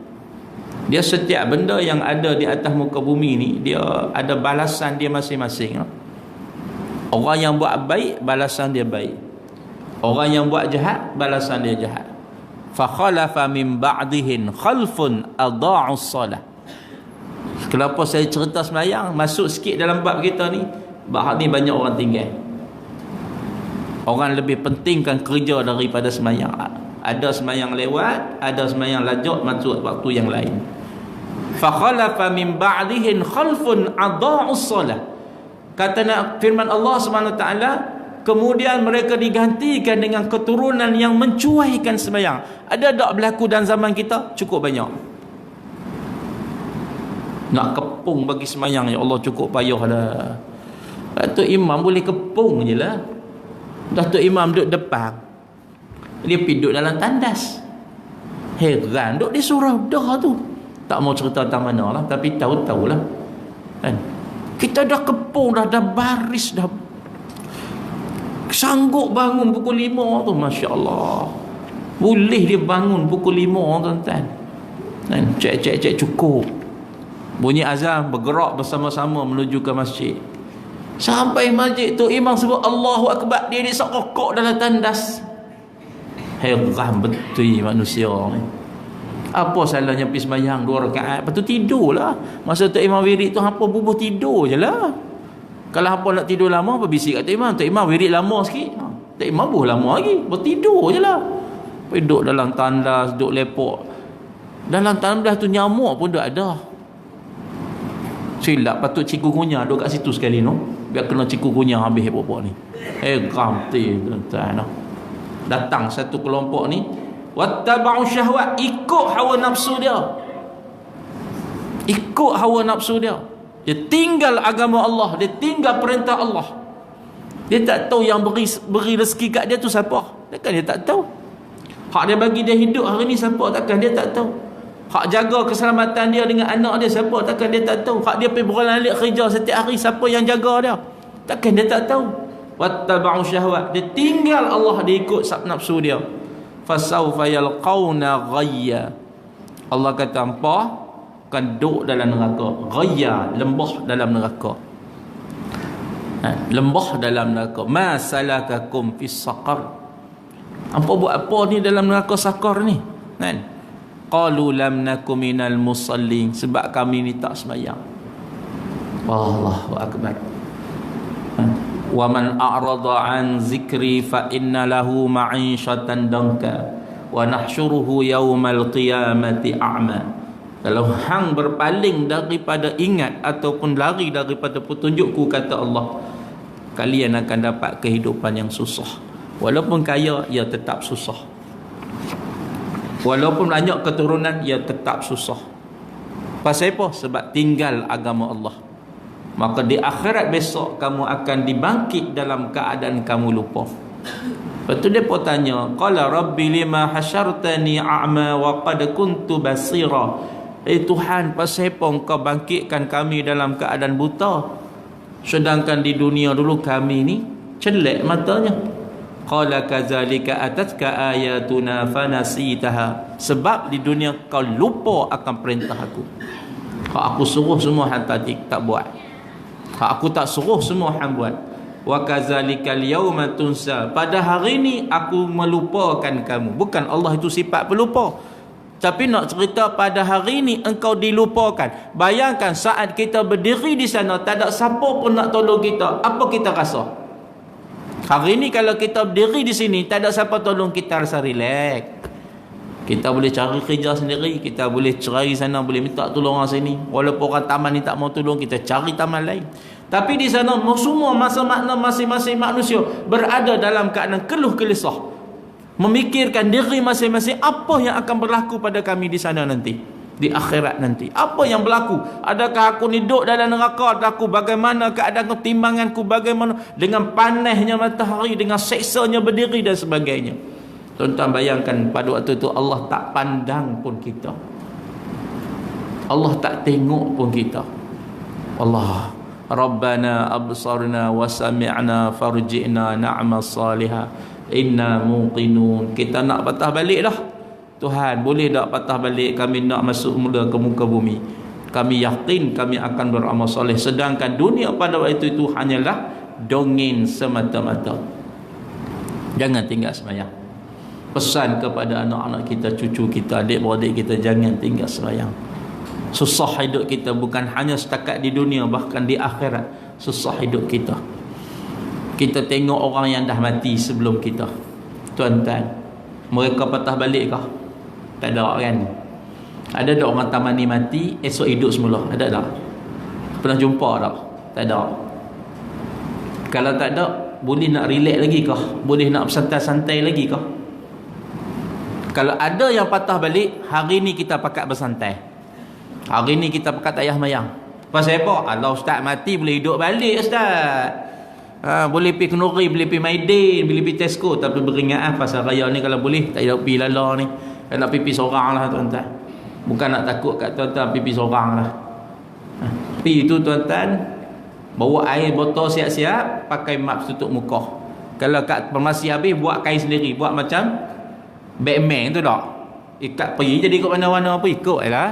Dia setiap benda yang ada di atas muka bumi ni, dia ada balasan dia masing-masing. Orang yang buat baik, balasan dia baik. Orang yang buat jahat, balasan dia jahat. Fa khalafa min ba'dihim khalfun adha'us salah. Kenapa saya cerita sembahyang? Masuk sikit dalam bab kita ni. Bab ni banyak orang tinggal. Orang lebih pentingkan kerja daripada sembahyang. Ada sembahyang lewat, ada sembahyang lanjut masuk waktu yang lain. Fa khalafa min ba'dihim khalfun adha'us salah. Kata nak firman Allah Subhanahu Wa Taala, kemudian mereka digantikan dengan keturunan yang mencuaikan sembahyang. Ada tak berlaku dalam zaman kita? Cukup banyak. Nak kepung bagi sembahyang, ya Allah cukup payah dah. Datuk Imam boleh kepung je lah. Datuk Imam duduk depan, dia pergi duduk dalam tandas. Heran duduk di surau dah tu. Tak mau cerita tentang mana lah, tapi tahu-tahulah kan? Kita dah kepung dah baris dah. Sanggup bangun pukul 5 tu, Masya Allah. Boleh dia bangun pukul 5 tuan-tuan. Kan? Cek cukup. Bunyi azan, bergerak bersama-sama menuju ke masjid. Sampai masjid tu imam sebut Allahu Akbar, dia ni sok kokok dalam tandas. Heran betul manusia ni. Apa salahnya pergi sembahyang 2 rakaat, lepas tu tidurlah. Masa tu imam wirid tu hampa bubuh tidur je lah. Kalau hampa nak tidur lama, apa bisik kat imam? Tu imam wirid lama sikit, tu imam buh lama lagi, bertidur je lah. Duduk dalam tandas, duduk lepok. Dalam tandas tu nyamuk pun dah ada. Silap patut cikungunya duduk kat situ sekali no. Biar kena cikungunya habis apa-apa ni. Gamti tuan-tuan. Datang satu kelompok ni, wattaba'u syahwat, ikut hawa nafsu dia. Ikut hawa nafsu dia. Dia tinggal agama Allah, dia tinggal perintah Allah. Dia tak tahu yang beri rezeki kat dia tu siapa. Takkan dia tak tahu. Hak dia bagi dia hidup hari ni siapa, takkan dia tak tahu. Hak jaga keselamatan dia dengan anak dia siapa, takkan dia tak tahu. Hak dia pergi beralih kerja setiap hari, siapa yang jaga dia, takkan dia tak tahu. Wattaba'u syahwat, dia tinggal Allah, dia ikut nafsu dia. Fasawfa yalqawna ghayya. Allah kata hampa akan duduk dalam neraka. Ghayya, lembah dalam neraka. Lembah dalam neraka. Ma salakakum fis saqar. Hampa buat apa ni dalam neraka sakar ni? Kan? Qalu lam nakum minal musallin, sebab kami ni tak sembahyang. Allahu akbar. Wa man a'rada an zikri fa inna lahu ma'ishatan danka wa nahsyuruhu yaumal qiyamati a'ma. Kalau hang berpaling daripada ingat ataupun lari daripada petunjukku, kata Allah, kalian akan dapat kehidupan yang susah. Walaupun kaya, ia tetap susah. Walaupun banyak keturunan, ia tetap susah. Pasal apa? Sebab tinggal agama Allah. Maka di akhirat besok kamu akan dibangkit dalam keadaan kamu lupa. Lepas tu dia pun tanya, qala rabbi lima hasyartani a'ma wa qad kuntu basira. Tuhan, pasal apa engkau bangkitkan kami dalam keadaan buta, sedangkan di dunia dulu kami ni celek matanya. Qala kadzalika atatka ayatuna fanasitaha. Sebab di dunia kau lupa akan perintah aku. Hak aku suruh semua hang tak buat. Hak aku tak suruh semua hang buat. Wa kadzalikal yauma tunsa. Pada hari ini aku melupakan kamu. Bukan Allah itu sifat pelupa, tapi nak cerita pada hari ini engkau dilupakan. Bayangkan saat kita berdiri di sana, tak ada siapa pun nak tolong kita, apa kita rasa? Hari ini kalau kita berdiri di sini, tak ada siapa tolong kita, rasa relax. Kita boleh cari kerja sendiri, kita boleh cari sana, boleh minta tolong orang sini. Walaupun orang taman ni tak mau tolong, kita cari taman lain. Tapi di sana semua masa makna masing-masing manusia berada dalam keadaan keluh kesah, memikirkan diri masing-masing, apa yang akan berlaku pada kami di sana nanti, di akhirat nanti. Apa yang berlaku? Adakah aku ni duduk dalam neraka? Aku bagaimana keadaan timbanganku, bagaimana dengan panasnya matahari, dengan seksanya berdiri dan sebagainya. Tuan-tuan bayangkan pada waktu itu Allah tak pandang pun kita, Allah tak tengok pun kita. Allah, Rabbana absarna wa sami'na farji'na na'mal salihah inna muqinun. Kita nak patah balik dah. Tuhan, boleh tak patah balik? Kami nak masuk mula ke muka bumi. Kami yakin kami akan beramal soleh. Sedangkan dunia pada waktu itu hanyalah dongeng semata-mata. Jangan tinggal sembahyang. Pesan kepada anak-anak kita, cucu kita, adik-beradik kita, jangan tinggal sembahyang. Susah hidup kita, bukan hanya setakat di dunia, bahkan di akhirat susah hidup kita. Kita tengok orang yang dah mati sebelum kita, tuan-tuan, mereka patah balik kah? Tak ada kan? Ada tak orang taman ni mati, esok hidup semula? Ada tak? Pernah jumpa tak? Tak ada. Kalau tak ada, boleh nak relax lagi kah? Boleh nak bersantai-santai lagi kah? Kalau ada yang patah balik, hari ni kita pakat bersantai, hari ni kita pakat tak payah mayang. Pasal apa? Allah, ustaz mati boleh hidup balik ustaz. Boleh pergi Kenuri, boleh pergi Maidin, boleh pergi Tesco. Tapi beringat pasal raya ni kalau boleh tak payah pergi lala ni. Nak pipi seorang lah tuan-tuan. Bukan nak takut kat tuan-tuan, pipi seorang lah. Pergi tu tuan-tuan, bawa air botol siap-siap, pakai map tutup muka. Kalau kat farmasi habis, buat kain sendiri, buat macam Batman tu tak, ikat pergi jadi ikut mana-mana apa ikut je lah.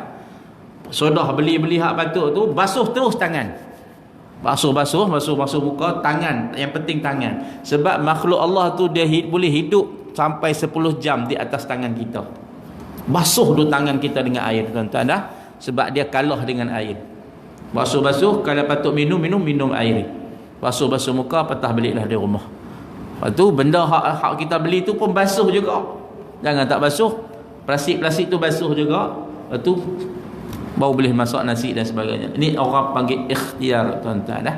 Sodah beli-beli hak patut tu, basuh terus tangan. Basuh muka, tangan, yang penting tangan. Sebab makhluk Allah tu dia boleh hidup sampai 10 jam di atas tangan kita. Basuh dulu tangan kita dengan air, tuan-tuan dah. Sebab dia kalah dengan air. Basuh, kalau patut minum air. Basuh muka, patah baliklah di rumah. Lepas tu benda hak kita beli tu pun basuh juga. Jangan tak basuh. Plastik tu basuh juga. Lepas tu baru boleh masak nasi dan sebagainya. Ini orang panggil ikhtiar, tuan-tuan dah.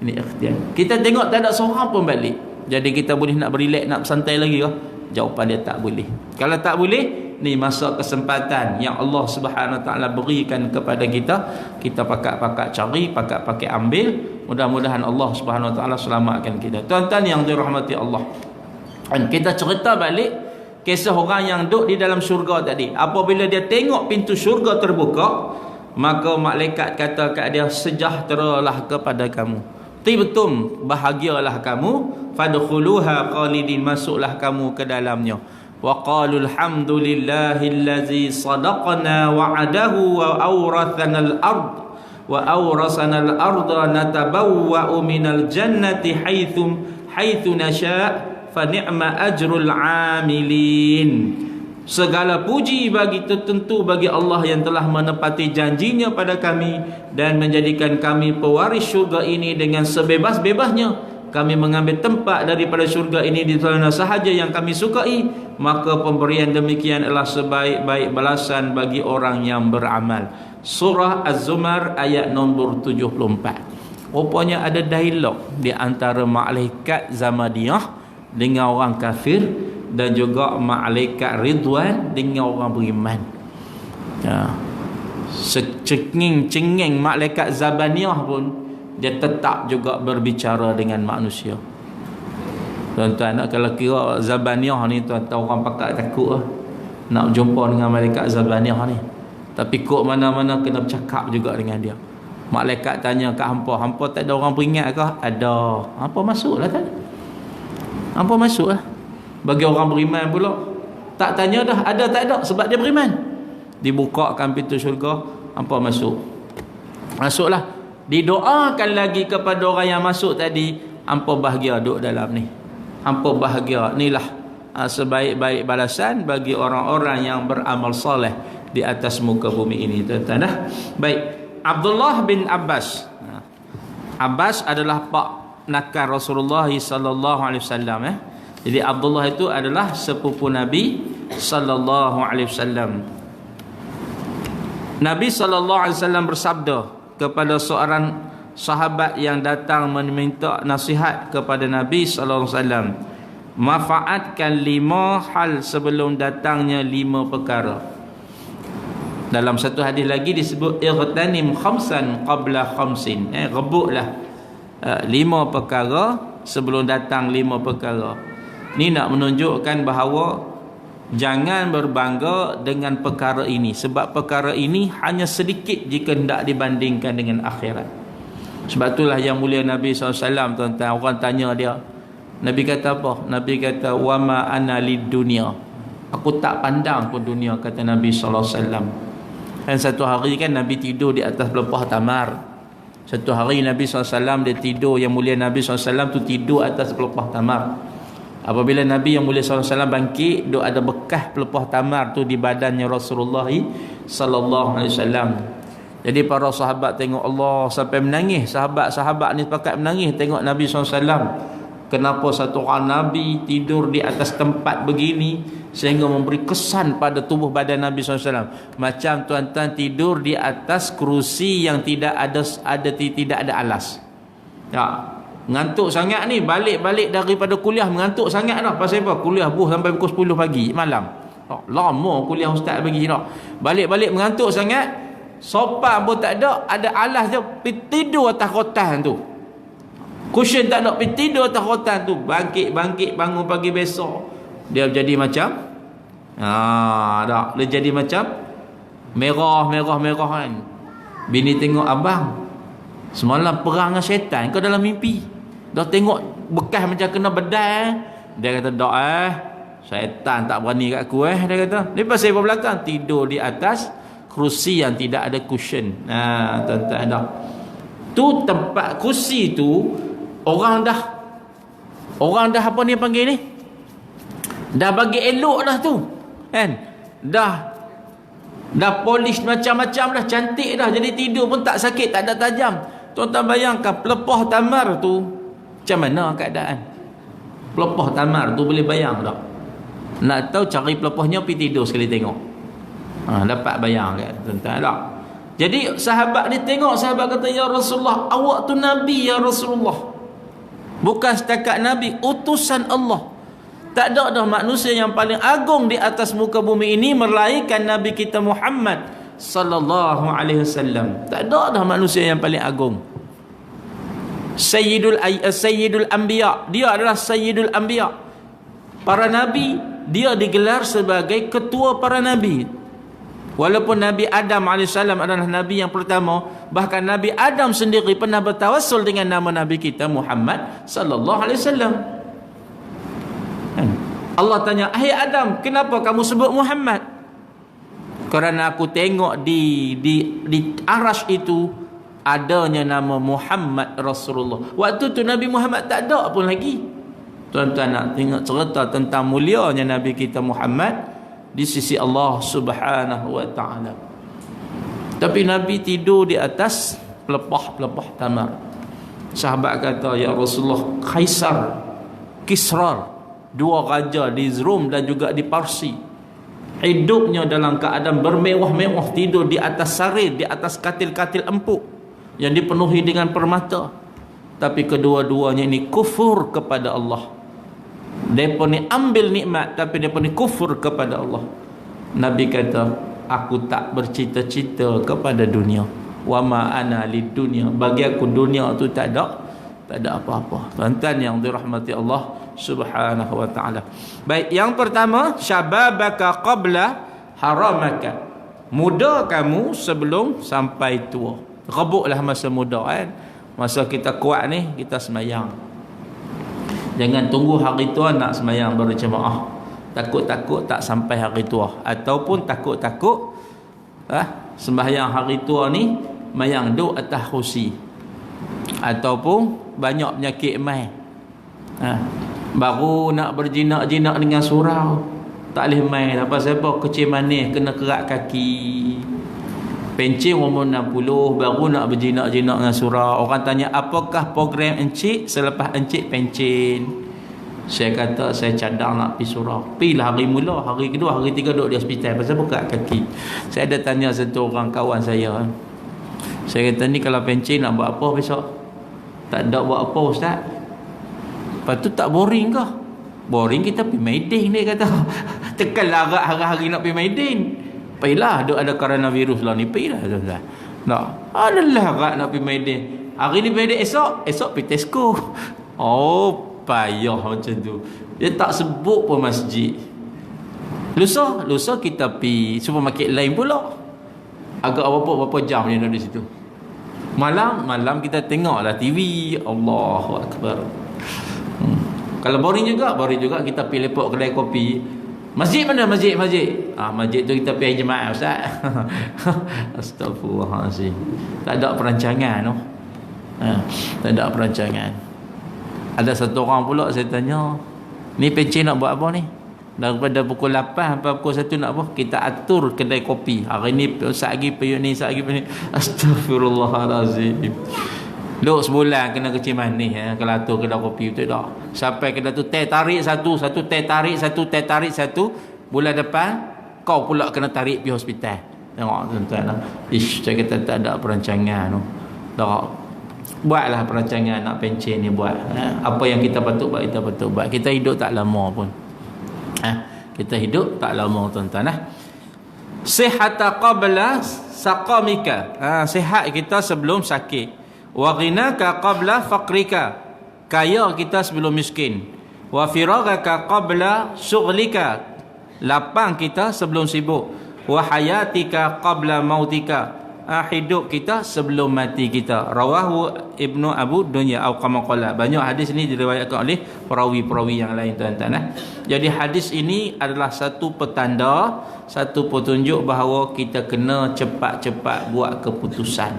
Ini ikhtiar. Kita tengok tak ada seorang pun balik. Jadi kita boleh nak berilek, nak santai lagi ke? Jawapan dia tak boleh. Kalau tak boleh, ni masa kesempatan yang Allah Subhanahu Wa Taala berikan kepada kita. Kita pakat-pakat cari, pakat-pakat ambil. Mudah-mudahan Allah Subhanahu Wa Taala selamatkan kita. Tuan-tuan yang dirahmati Allah. Dan kita cerita balik kisah orang yang duduk di dalam syurga tadi. Apabila dia tengok pintu syurga terbuka, maka malaikat kata kat dia, sejahteralah kepada kamu, betul bahagialah kamu, fadkhuluha khalidin, masuklah kamu ke dalamnya. Wa qalu alhamdulillahillazi sadaqana wa'adahu wa awrasana al-ardha natabawwa'u minal jannati haitsu nasha' fa ni'ma ajrul amilin. Segala puji tentu bagi Allah yang telah menepati janjinya pada kami dan menjadikan kami pewaris syurga ini dengan sebebas-bebasnya. Kami mengambil tempat daripada syurga ini di mana sahaja yang kami sukai, maka pemberian demikian adalah sebaik-baik balasan bagi orang yang beramal. Surah Az-Zumar ayat nombor 74. Rupanya ada dialog di antara malaikat Zamadiyah dengan orang kafir, dan juga malaikat Ridwan dengan orang beriman. Secengeng malaikat Zabaniyah pun dia tetap juga berbicara dengan manusia. Tuan-tuan, kalau kira Zabaniyah ni, tuan-tuan orang pakat takut nak jumpa dengan malaikat Zabaniyah ni. Tapi kok mana-mana kena bercakap juga dengan dia. Malaikat tanya kat hampa tak ada orang peringat ke? Ada. Hampa masuklah kan? Hampa masuklah. Bagi orang beriman pula, tak tanya dah ada tak ada, sebab dia beriman. Dibukakan pintu syurga, hampa masuk. Masuklah. Didoakan lagi kepada orang yang masuk tadi, hampa bahagia duduk dalam ni. Hampa bahagia. Inilah sebaik-baik balasan bagi orang-orang yang beramal soleh di atas muka bumi ini, tuan-tuan dah. Baik, Abdullah bin Abbas. Abbas adalah pak nakar Rasulullah sallallahu alaihi wasallam. Jadi Abdullah itu adalah sepupu Nabi sallallahu alaihi wasallam. Nabi sallallahu alaihi wasallam bersabda kepada seorang sahabat yang datang meminta nasihat kepada Nabi sallallahu alaihi wasallam, manfaatkan 5 hal sebelum datangnya 5 perkara. Dalam satu hadis lagi disebut ightanim khamsan qabla khamsin. Rebutlah 5 perkara sebelum datang 5 perkara. Ni nak menunjukkan bahawa jangan berbangga dengan perkara ini, sebab perkara ini hanya sedikit jika hendak dibandingkan dengan akhirat. Sebab itulah yang mulia Nabi SAW, tuan-tuan, orang tanya dia, Nabi kata apa? Nabi kata, wama ana lid dunia, aku tak pandang pun dunia, kata Nabi SAW. Dan satu hari kan Nabi tidur di atas pelepah tamar. Satu hari Nabi SAW dia tidur, yang mulia Nabi SAW tu tidur atas pelepah tamar. Apabila Nabi yang mulia SAW bangkit, duk ada bekas pelepah tamar tu di badannya Rasulullah sallallahu alaihi wasallam. Jadi para sahabat tengok Allah sampai menangis. Sahabat-sahabat ni pakat menangis tengok Nabi SAW. Kenapa satu orang Nabi tidur di atas tempat begini sehingga memberi kesan pada tubuh badan Nabi SAW. Macam tuan-tuan tidur di atas kerusi yang tidak ada alas. Ya, ngantuk sangat ni, balik daripada kuliah mengantuk sangat dah. Pasal apa? Kuliah sampai pukul 10 pagi malam. Lama kuliah ustaz bagi dah. Balik mengantuk sangat, sopan pun tak ada alas je, tidur atas rotan tu. Cushion tak ada, tidur atas rotan tu. Bangkit bangun pagi besok, dia jadi macam dia jadi macam merah kan. Bini tengok, abang semalam perang dengan syaitan kau dalam mimpi? Dah tengok bekas macam kena bedal. Dia kata, tak syaitan tak berani kat aku dia kata. Lepas saya belakang tidur di atas kerusi yang tidak ada cushion. Tuan-tuan dah. Tu tempat kursi tu orang dah apa ni panggil ni? Dah bagi elok dah tu. Kan? Dah polish macam-macam dah, cantik dah. Jadi tidur pun tak sakit, tak ada tajam. Tuan-tuan bayangkan pelepah tamar tu macam mana keadaan? Pelepah tamar tu boleh bayang tak? Nak tahu cari pelepahnya pergi tidur sekali tengok. Dapat bayang kan tuan-tuan tak? Jadi sahabat ni tengok, sahabat kata, ya Rasulullah, awak tu Nabi ya Rasulullah. Bukan setakat Nabi, utusan Allah. Tak ada dah manusia yang paling agung di atas muka bumi ini melainkan Nabi kita Muhammad sallallahu alaihi wasallam. Tak ada dah manusia yang paling agung. Sayyidul Anbiya, dia adalah Sayyidul Anbiya. Para nabi, dia digelar sebagai ketua para nabi. Walaupun Nabi Adam AS adalah Nabi yang pertama, bahkan Nabi Adam sendiri pernah bertawassul dengan nama Nabi kita Muhammad sallallahu alaihi wasallam. Allah tanya, "Hai Adam, kenapa kamu sebut Muhammad?" Kerana aku tengok di arasy itu adanya nama Muhammad Rasulullah. Waktu tu Nabi Muhammad tak ada pun lagi. Tuan-tuan nak tengok cerita tentang mulianya Nabi kita Muhammad di sisi Allah Subhanahu wa taala. Tapi Nabi tidur di atas pelepah tamar. Sahabat kata, "Ya Rasulullah, Kaisar, Kisra, dua raja di Rom dan juga di Parsi, hidupnya dalam keadaan bermewah-mewah, tidur di atas sarir, di atas katil-katil empuk yang dipenuhi dengan permata. Tapi kedua-duanya ini kufur kepada Allah. Mereka ni ambil nikmat, tapi mereka ni kufur kepada Allah." Nabi kata, "Aku tak bercita-cita kepada dunia. Wa ma ana lid dunya." Bagi aku dunia tu tak ada apa-apa. Tuan-tuan yang dirahmati Allah Subhanahu wa ta'ala. Baik, yang pertama, syababaka qabla haramaka. Muda kamu sebelum sampai tua. Rebutlah masa muda kan. Masa kita kuat ni, kita semayang. Jangan tunggu hari tua nak semayang berjemaah. Takut-takut tak sampai hari tua. Ataupun takut-takut sembahyang hari tua ni mayang duduk atas kursi. Ataupun banyak penyakit mai. Baru nak berjinak-jinak dengan surau, tak boleh main. Apa sebab? Kecil manis, kena kerak kaki. Pencin umur 60 baru nak berjinak-jinak dengan surau. Orang tanya, apakah program encik selepas encik pencin? Saya kata, saya cadang nak pergi surau. Pergilah hari mula, hari kedua, hari tiga duduk di hospital. Pasal apa kerak kaki? Saya ada tanya satu orang kawan saya. Saya kata, ni kalau pencin nak buat apa besok? Tak ada buat apa Ustaz. Lepas tu tak boring ke? Boring kita pergi Maidin, dia kata. Tekan larat hari-hari nak pergi Maidin. Pergilah, ada coronavirus lah ni. Pergilah Ustaz. Tak, ada larat nak pergi Maidin. Hari ni Maidin, esok pergi Tesco. Oh, payah macam tu. Dia tak sebut pun masjid. Lusa kita pergi supermarket lain pula. Agak berapa jam dia nak di situ. Malam kita tengoklah TV. Allahu Akbar. Kalau boring juga kita pergi lepok kedai kopi. Masjid mana? Masjid. Masjid tu kita pergi jemaah Ustaz. Astagfirullahalazim. Tak ada perancangan tu. Tak ada perancangan. Ada satu orang pula saya tanya, ni pencin nak buat apa ni? Daripada pukul 8 sampai pukul 1 nak apa? Kita atur kedai kopi. Hari ni Ustaz lagi pergi ni, Ustaz lagi pergi ni. Astagfirullahalazim. Duk sebulan kena kecil manis kalau atur kedai kopi tu tak. Sampai kedai tu teh tarik satu, teh tarik satu. Bulan depan kau pula kena tarik pergi hospital. Tengok tuan-tuan. Saya kata tak ada perancangan tu. Tak. Buatlah perancangan nak pencen ni buat. Apa yang kita patut buat, kita patut buat. Kita hidup tak lama pun. Kita hidup tak lama tuan-tuan. Sihata qabla saqamika. Sihat kita sebelum sakit. Wa ghinaka qabla faqrika. Kaya kita sebelum miskin. Wa firagaka qabla syughlika. Lapang kita sebelum sibuk. Wa hayatika qabla mautika. Hidup kita sebelum mati kita. Rawahu Ibnu Abu Dunya atau kama qala. Banyak hadis ini diriwayatkan oleh perawi-perawi yang lain tuan-tuan. Jadi hadis ini adalah satu petanda, satu petunjuk bahawa kita kena cepat-cepat buat keputusan.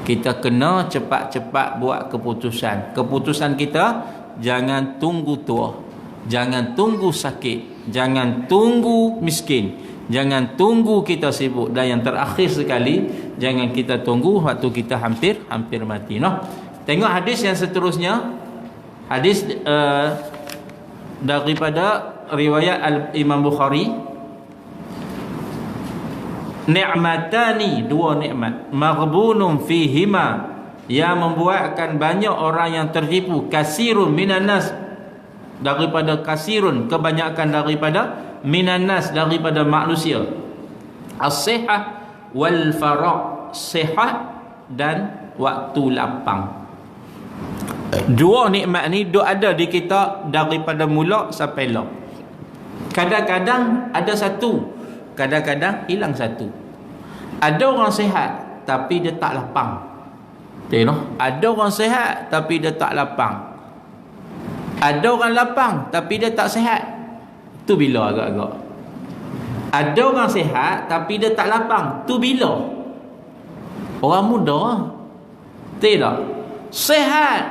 Kita kena cepat-cepat buat keputusan. Keputusan kita, jangan tunggu tua, jangan tunggu sakit, jangan tunggu miskin, jangan tunggu kita sibuk, dan yang terakhir sekali, jangan kita tunggu waktu kita hampir mati. Tengok hadis yang seterusnya. Hadis daripada riwayat Imam Bukhari. Ni'matani, dua nikmat, maghbunun fihima, yang membuatkan banyak orang yang tertipu. Kasirun minan nas, daripada kasirun, kebanyakan daripada, minan nas, daripada manusia. As-sihah wal faraq, sihat dan waktu lapang. Dua nikmat ni duk ada di kita daripada mula sampai lah. Kadang-kadang ada satu, kadang-kadang hilang satu. Ada orang sihat tapi dia tak lapang. Tengok, ada orang sihat tapi dia tak lapang. Ada orang lapang tapi dia tak sihat. Tu bila agak-agak. Ada orang sihat tapi dia tak lapang. Tu bila? Orang muda. Tidak. Sihat,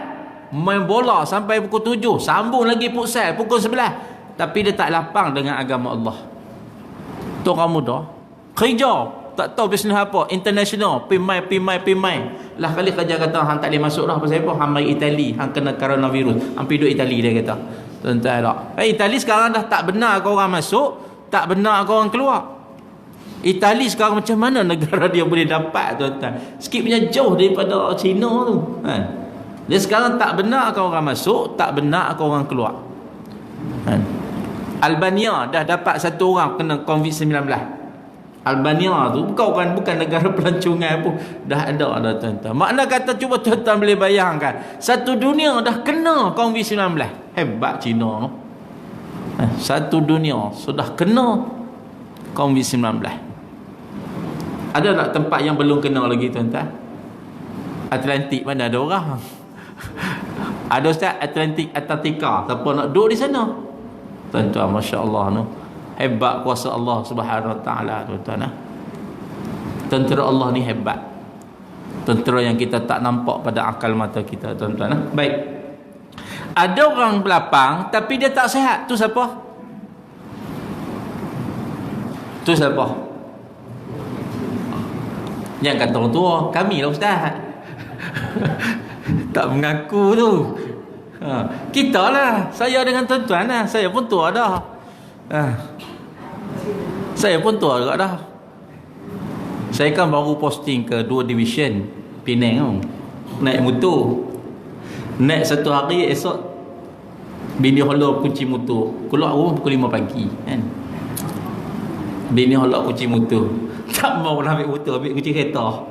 main bola sampai pukul 7, sambung lagi futsal pukul 11, tapi dia tak lapang dengan agama Allah. Tu orang muda. Kerja, tak tahu bisnes apa, international, pimai. Lah kali kerja kata hang tak boleh masuk dah, pasal apa? Hang mai Itali, hang kena coronavirus. Hang pergi duduk Itali, dia kata. Tuan-tuan tak. Itali sekarang dah tak benar kau orang masuk, tak benar kau orang keluar. Itali sekarang macam mana negara dia boleh dapat, tuan-tuan? Sikit punya jauh daripada China tu. Dia sekarang tak benar kau orang masuk, tak benar kau orang keluar. Albania dah dapat satu orang kena COVID-19. Albania tu bukan negara pelancongan pun, dah ada dah, tuan-tuan. Makna kata, cuba tuan-tuan boleh bayangkan, satu dunia dah kena COVID-19. Hebat Cina tu. Satu dunia sudah kena COVID-19. Ada tak tempat yang belum kena lagi, tuan-tuan? Atlantik mana ada orang? Ada Ustaz, Atlantik, Antartika, siapa nak duduk di sana? Tuan-tuan, masya-Allah tu. Hebat kuasa Allah Subhanahu Wa Taala, tuan-tuan. Tentera Allah ni hebat. Tentera yang kita tak nampak pada akal mata kita, tuan-tuan. Baik. Ada orang lapang tapi dia tak sihat. Tu siapa? Tu siapa? Yang kata orang tua, kami lah Ustaz. Tak mengaku tu. Kita lah. Saya dengan tuan-tuan lah. Saya pun tua dah. Saya pun tua juga dah. Saya kan baru posting ke 2 division Penang tu. Naik motor. Naik satu hari, esok bini holok kunci motor. Keluar rumah pukul 5 pagi kan. Bini holok kunci motor. Tak mau lah ambil motor, ambil kunci kereta.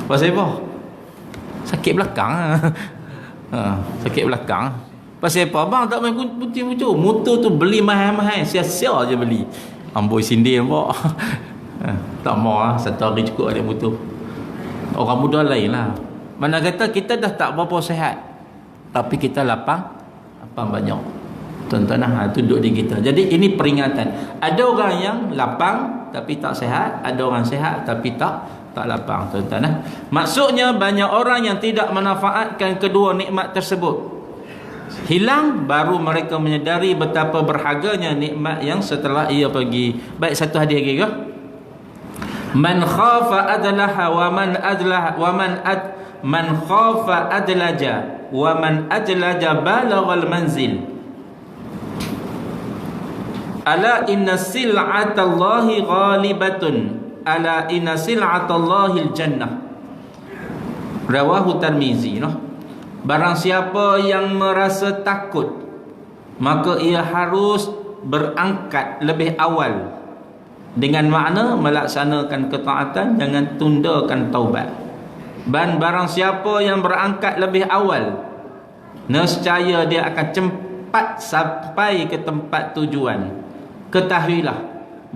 Pasal apa? Sakit belakang. Sakit belakang. Pasal apa? Abang tak main kunci motor. Motor tu beli mahal-mahal, sia-sia je beli. Amboi sindir apa? Tak mau lah, satu hari cukup ada motor. Orang muda lain lah. Mana kata kita dah tak berapa sihat, tapi kita lapang banyak. Tuan-tuan, itu duduk di kita. Jadi ini peringatan. Ada orang yang lapang tapi tak sihat, ada orang sihat tapi tak lapang, tuan-tuan. Maksudnya banyak orang yang tidak memanfaatkan kedua nikmat tersebut. Hilang, baru mereka menyedari betapa berharganya nikmat yang setelah ia pergi. Baik, satu hadis lagi ke? Man khafa adlaha wa man adlaha wa man khafa adlaja wa man adlaja balaghal manzil. Ala inna sil'atallahi ghalibatun, ala inna sil'atallahil jannah. Rawahu Tirmizi. Barang siapa yang merasa takut, maka ia harus berangkat lebih awal, dengan makna melaksanakan ketaatan, jangan tundakan taubat. Dan barang siapa yang berangkat lebih awal, nescaya dia akan cepat sampai ke tempat tujuan. Ketahuilah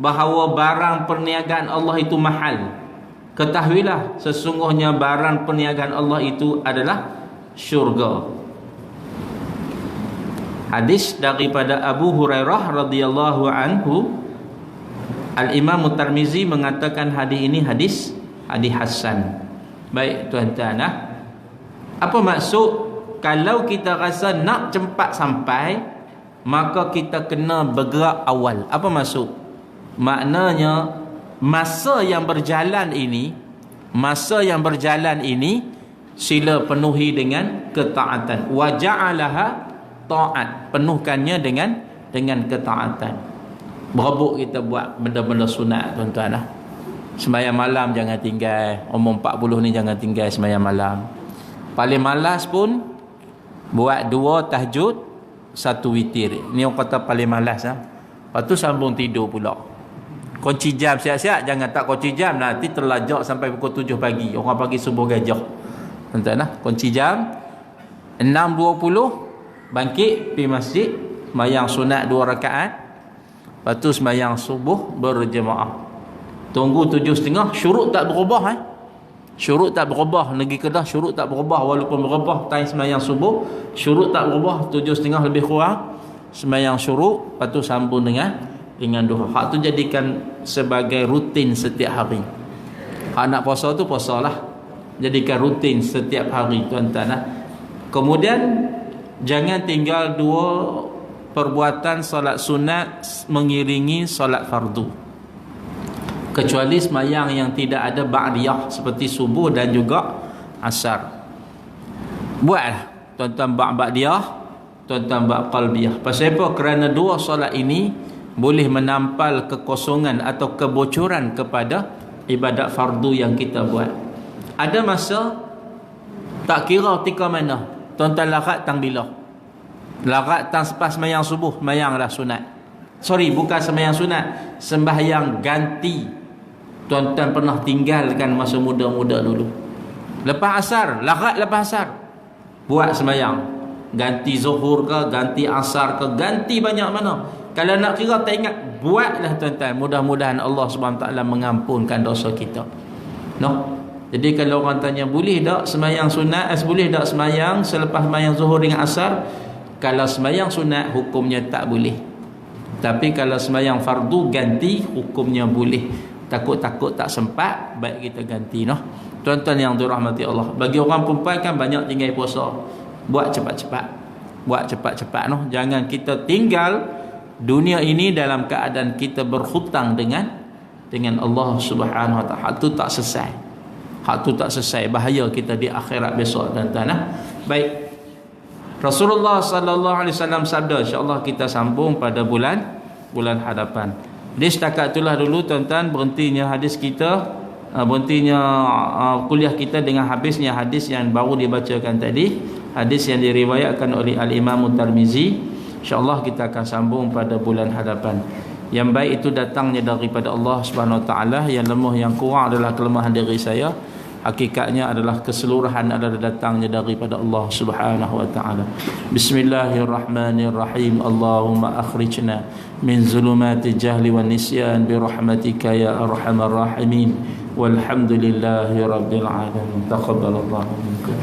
bahawa barang perniagaan Allah itu mahal. Ketahuilah sesungguhnya barang perniagaan Allah itu adalah syurga. Hadis daripada Abu Hurairah radhiyallahu anhu. Al-Imam Tirmizi mengatakan hadis ini hadis hasan. Baik tuan-tuan, apa maksud kalau kita rasa nak cepat sampai, maka kita kena bergerak awal? Apa maksud? Maknanya masa yang berjalan ini sila penuhi dengan ketaatan. Wa ja'alaha ta'at, penuhkannya dengan ketaatan. Berebut kita buat benda-benda sunat tuan-tuan. Sembahyang malam jangan tinggal. Umur 40 ni jangan tinggal sembahyang malam. Paling malas pun buat 2 tahajud, 1 witir. Ni orang kata paling malas. Lepas tu sambung tidur pula. Kunci jam siap-siap. Jangan tak kunci jam, nanti terlajak sampai pukul 7 pagi. Orang pagi subuh gajah. Tuan-tuan, kunci jam 6.20 bangkit pergi masjid, sembahyang sunat 2 rakaat. Lepas tu sembahyang subuh berjemaah. Tunggu 7.30. Syurut tak berubah. Syurut tak berubah. Negeri Kedah syurut tak berubah. Walaupun berubah time sembahyang subuh, syurut tak berubah. 7.30 lebih kurang sembahyang syuruk. Lepas tu sambung dengan duha. Hak tu jadikan sebagai rutin setiap hari. Hak nak puasa tu puasalah, jadikan rutin setiap hari tuan-tuan. Kemudian jangan tinggal 2 perbuatan solat sunat mengiringi solat fardu, kecuali semayang yang tidak ada ba'diyah seperti subuh dan juga asar. Buatlah tuan-tuan ba'diyah, tuan-tuan qalbiyah. Pasal apa? Kerana 2 solat ini boleh menampal kekosongan atau kebocoran kepada ibadat fardu yang kita buat. Ada masa tak kira tika mana tuan-tuan larat tang bila, larat tang selepas semayang subuh, semayanglah sunat. Sorry, bukan semayang sunat, sembahyang ganti. Tuan-tuan pernah tinggalkan masa muda-muda dulu. Lepas asar, larat lepas asar, buat sembahyang ganti zuhur ke, ganti asar ke, ganti banyak mana. Kalau nak kira tak ingat, buatlah tuan-tuan. Mudah-mudahan Allah SWT mengampunkan dosa kita. Jadi kalau orang tanya, boleh tak sembahyang sunat, boleh tak sembahyang selepas sembahyang zuhur dengan asar? Kalau sembahyang sunat hukumnya tak boleh. Tapi kalau sembahyang fardu ganti, hukumnya boleh. Takut-takut tak sempat, baik kita ganti. Tuan-tuan yang dirahmati Allah, bagi orang perempuan kan banyak tinggal puasa, buat cepat-cepat, Jangan kita tinggal dunia ini dalam keadaan kita berhutang dengan Allah Subhanahu Wa Taala. Hak tu tak selesai, bahaya kita di akhirat besok tuan-tuan. Baik, Rasulullah sallallahu alaihi wasallam sabda, insya-Allah kita sambung pada bulan hadapan. Jadi setakat itulah dulu tuan-tuan berhentinya hadis kita, berhentinya kuliah kita dengan habisnya hadis yang baru dibacakan tadi, hadis yang diriwayatkan oleh Al-Imam Tirmizi. InsyaAllah kita akan sambung pada bulan hadapan. Yang baik itu datangnya daripada Allah Subhanahu Wa Taala, yang lemah yang kurang adalah kelemahan diri saya. Hakikatnya adalah keseluruhan adalah datangnya daripada Allah Subhanahu Wa Taala. Bismillahirrahmanirrahim. Allahumma akhrijna min zulumati jahli wan nisyan bi rahmatika ya arhamar rahimin. Walhamdulillahi rabbil alamin. Taqabbalallahu minkum.